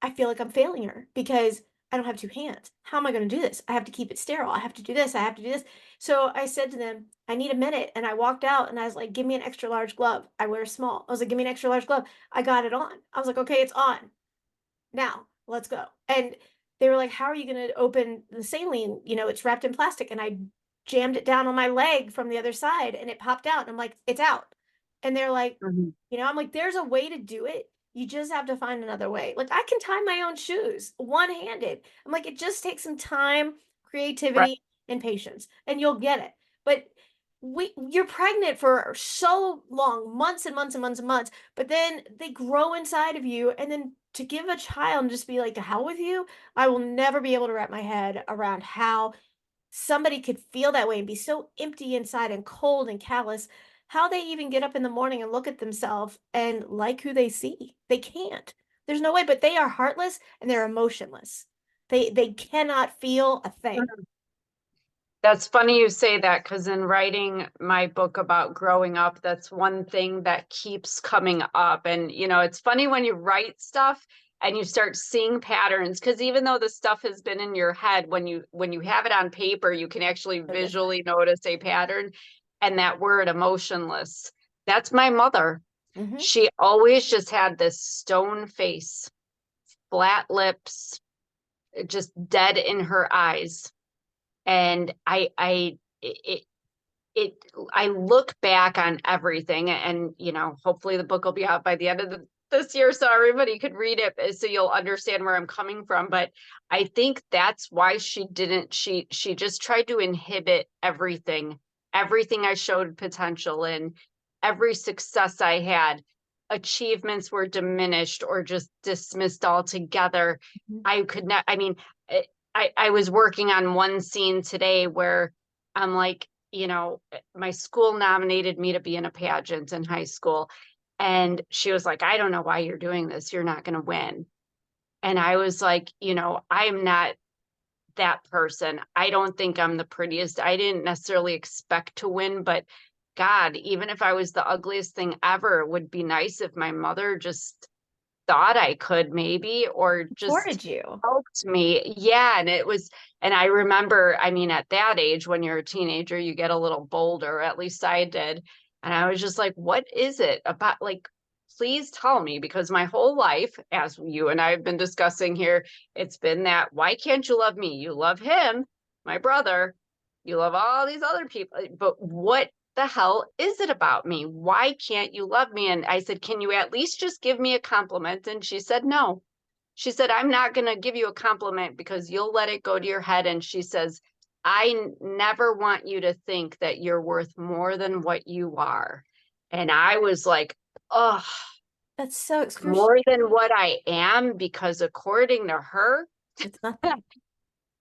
I feel like I'm failing her because I don't have two hands. How am I going to do this? I have to keep it sterile. I have to do this. I have to do this. So I said to them, I need a minute. And I walked out and I was like, give me an extra large glove. I wear a small. I was like, give me an extra large glove. I got it on. I was like, okay, it's on. Now let's go. And they were like, how are you going to open the saline? It's wrapped in plastic. And I jammed it down on my leg from the other side and it popped out. And I'm like, it's out. And they're like, Mhm. I'm like, there's a way to do it. You just have to find another way. Like I can tie my own shoes one-handed. I'm like, it just takes some time, Right. creativity, and patience, and you'll get it. But you're pregnant for so long, months and months and months and months, but then they grow inside of you, and then to give a child and just be like, to hell with you, I will never be able to wrap my head around how somebody could feel that way and be so empty inside and cold and callous, how they even get up in the morning and look at themselves and like who they see. They can't. There's no way, but they are heartless and they're emotionless. They cannot feel a thing. That's funny you say that because in writing my book about growing up, that's one thing that keeps coming up. And, it's funny when you write stuff and you start seeing patterns, because even though the stuff has been in your head, when you have it on paper, you can actually So different. visually notice a pattern. And that word emotionless, that's my mother. Hmm. She always just had this stone face, flat lips, just dead in her eyes. And it, it, I look back on everything, and, hopefully the book will be out by the end of this year so everybody could read it, so you'll understand where I'm coming from. But I think that's why she just tried to inhibit everything I showed potential in, every success I had. Achievements were diminished or just dismissed altogether. I could not, I mean, I was working on one scene today where I'm like, my school nominated me to be in a pageant in high school. And she was like, I don't know why you're doing this. You're not going to win. And I was like, I'm not that person. I don't think I'm the prettiest. I didn't necessarily expect to win, but God, even if I was the ugliest thing ever, it would be nice if my mother just thought I could, maybe, or just Supported you. helped me. Yeah. And I remember, I mean, at that age, when you're a teenager, you get a little bolder, at least I did. And I was just like, what is it about? Like, please tell me, because my whole life, as you and I have been discussing here, it's been that, why can't you love me? You love him, my brother, you love all these other people, but what the hell is it about me? Why can't you love me? And I said, can you at least just give me a compliment? And she said, no. She said, I'm not going to give you a compliment because you'll let it go to your head. And she says, I never want you to think that you're worth more than what you are. And I was like, oh, That's so more excruciating. than what I am, because according to her, It's nothing.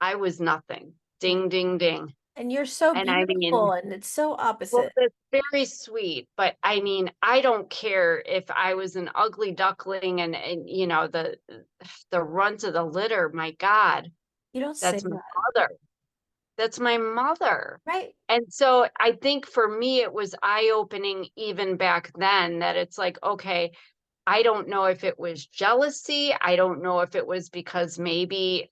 I was nothing. Right. Ding, ding, ding. And you're so And I beautiful mean, and it's so well, opposite. that's very sweet, but I mean, I don't care if I was an ugly duckling and the runt of the litter. My God, You don't say that's my that. mother. That's my mother. Right. And so I think for me, it was eye-opening even back then, that it's like, okay, I don't know if it was jealousy. I don't know if it was because maybe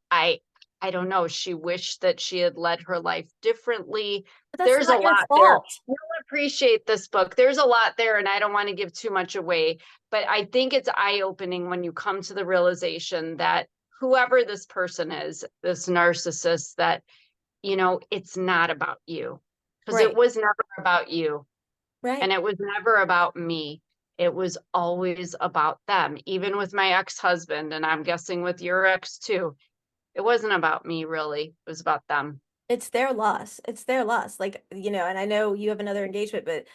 I don't know, she wished that she had led her life differently. But that's There's a not your lot there. fault. You'll appreciate this book. There's a lot there, and I don't want to give too much away, but I think it's eye-opening when you come to the realization that whoever this person is, this narcissist, that, it's not about you. Because it Right. was never about you, Right. and it was never about me. It was always about them, even with my ex-husband, and I'm guessing with your ex too. It wasn't about me, really. It was about them. It's their loss. It's their loss. Like, and I know you have another engagement, but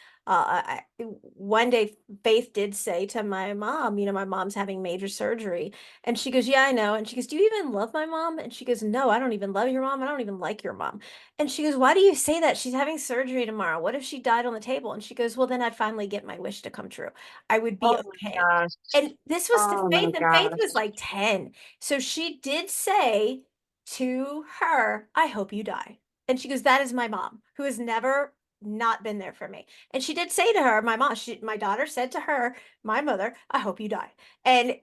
one day Faith did say to my mom, my mom's having major surgery. And she goes, yeah, I know. And she goes, do you even love my mom? And she goes, no, I don't even love your mom. I don't even like your mom. And she goes, why do you say that? She's having surgery tomorrow. What if she died on the table? And she goes, well, then I'd finally get my wish to come true. I would be Oh my okay. gosh. And this was to Oh my Faith, and Faith was gosh. like 10. So she did say to her, I hope you die. And she goes, that is my mom, who has never not been there for me. And she did say to her, my daughter said to her, my mother, I hope you die. And,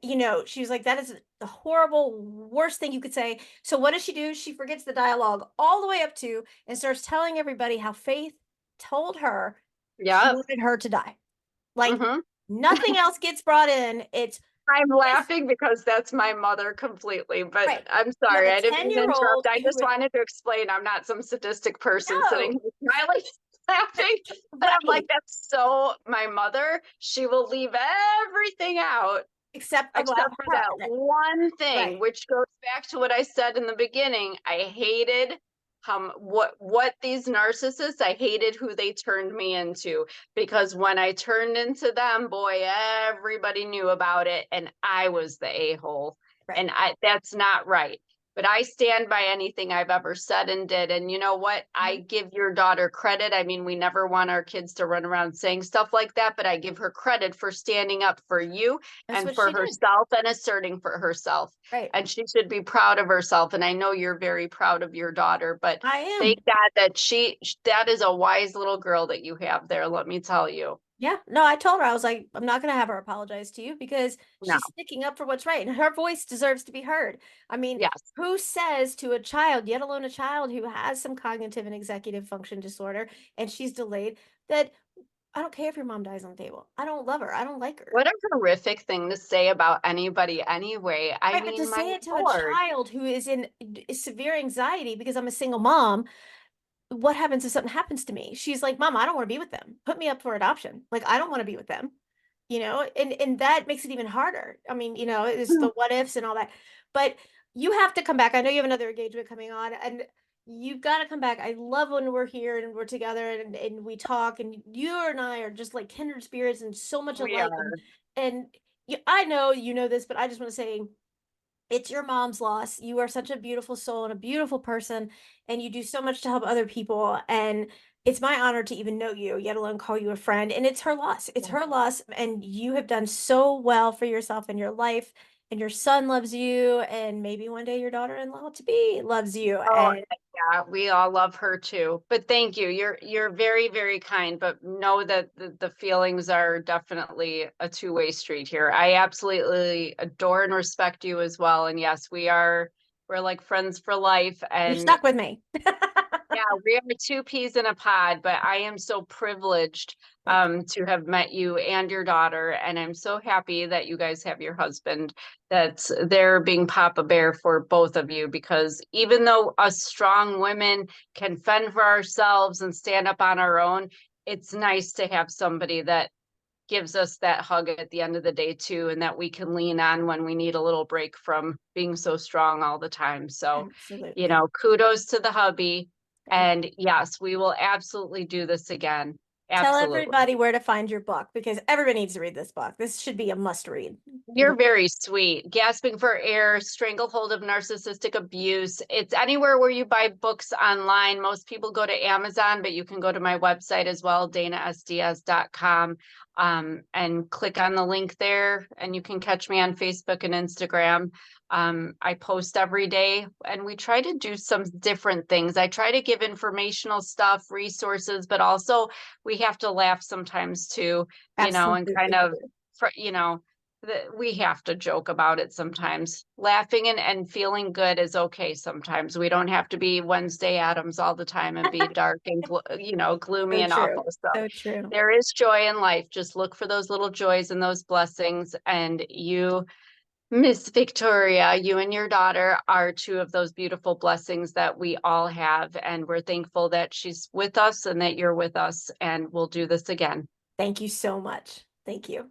she was like, that is the horrible, worst thing you could say. So what does she do? She forgets the dialogue all the way up to and starts telling everybody how Faith told her she Yep. wanted her to die. Like Hmm. nothing else gets brought in. It's I'm this, laughing because that's my mother completely, but right. I'm You have sorry. a I didn't mean to 10-year-old interrupt. I who just would, wanted to explain I'm not some sadistic person sitting no, here smiling, laughing. But I'm like, right. that's so my mother. She will leave everything out Except about except for her. that one thing, Right. which goes back to what I said in the beginning. I hated what these narcissists, I hated who they turned me into, because when I turned into them, boy, everybody knew about it and I was the a-hole. Right. And that's not right. But I stand by anything I've ever said and did. And you know what? I Mhm. give your daughter credit. I mean, we never want our kids to run around saying stuff like that, but I give her credit for standing up for you That's and what for she did. herself and asserting for herself. Right. And she should be proud of herself. And I know you're very proud of your daughter, but I thank am. God that that is a wise little girl that you have there. Let me tell you. Yeah. No, I told her, I was like, I'm not going to have her apologize to you because No. she's sticking up for what's right and her voice deserves to be heard. I mean, Yes. who says to a child, yet alone a child who has some cognitive and executive function disorder and she's delayed, that I don't care if your mom dies on the table. I don't love her. I don't like her. What a horrific thing to say about anybody anyway. I Right. But to mean, my say it to a Lord. child who is in severe anxiety because I'm a single mom, what happens if something happens to me? She's like, Mom, I don't want to be with them. Put me up for adoption. Like, I don't want to be with them, and that makes it even harder. I mean, it's the what ifs and all that. But you have to come back. I know you have another engagement coming on, and you've got to come back. I love when we're here and we're together and we talk, and you and I are just like kindred spirits and so much We alike. are. And I know you know this, but I just want to say it's your mom's loss. You are such a beautiful soul and a beautiful person, and you do so much to help other people. And it's my honor to even know you, yet alone call you a friend. And it's her loss. It's her loss. And you have done so well for yourself and your life. And your son loves you. And maybe one day your daughter-in-law to be loves you. Oh, And yeah, we all love her too. But thank you. You're very, very kind, but know that the feelings are definitely a two-way street here. I absolutely adore and respect you as well. And yes, we're like friends for life. you're And stuck with me. yeah, we are two peas in a pod, but I am so privileged Thank to have met you and your daughter. And I'm so happy that you guys have your husband, that's there being Papa Bear for both of you, because even though us strong women can fend for ourselves and stand up on our own, it's nice to have somebody that gives us that hug at the end of the day too, and that we can lean on when we need a little break from being so strong all the time. So, you. Absolutely. kudos to the hubby. Thank And yes, we will absolutely do this again. Tell Absolutely. everybody where to find your book because everybody needs to read this book. This should be a must read. You're very sweet. Gasping for Air, Stranglehold of Narcissistic Abuse. It's anywhere where you buy books online. Most people go to Amazon, but you can go to my website as well, danasds.com, and click on the link there, and you can catch me on Facebook and Instagram. I post every day, and we try to do some different things. I try to give informational stuff, resources, but also we have to laugh sometimes too, and kind Absolutely. of, you know, We have to joke about it sometimes. Laughing and feeling good is okay sometimes. We don't have to be Wednesday Addams all the time and be dark and gloomy So and true. awful. So So true. there is joy in life. Just look for those little joys and those blessings. And you, Miss Victoria, you and your daughter are two of those beautiful blessings that we all have. And we're thankful that she's with us and that you're with us. And we'll do this again. Thank you so much. Thank you.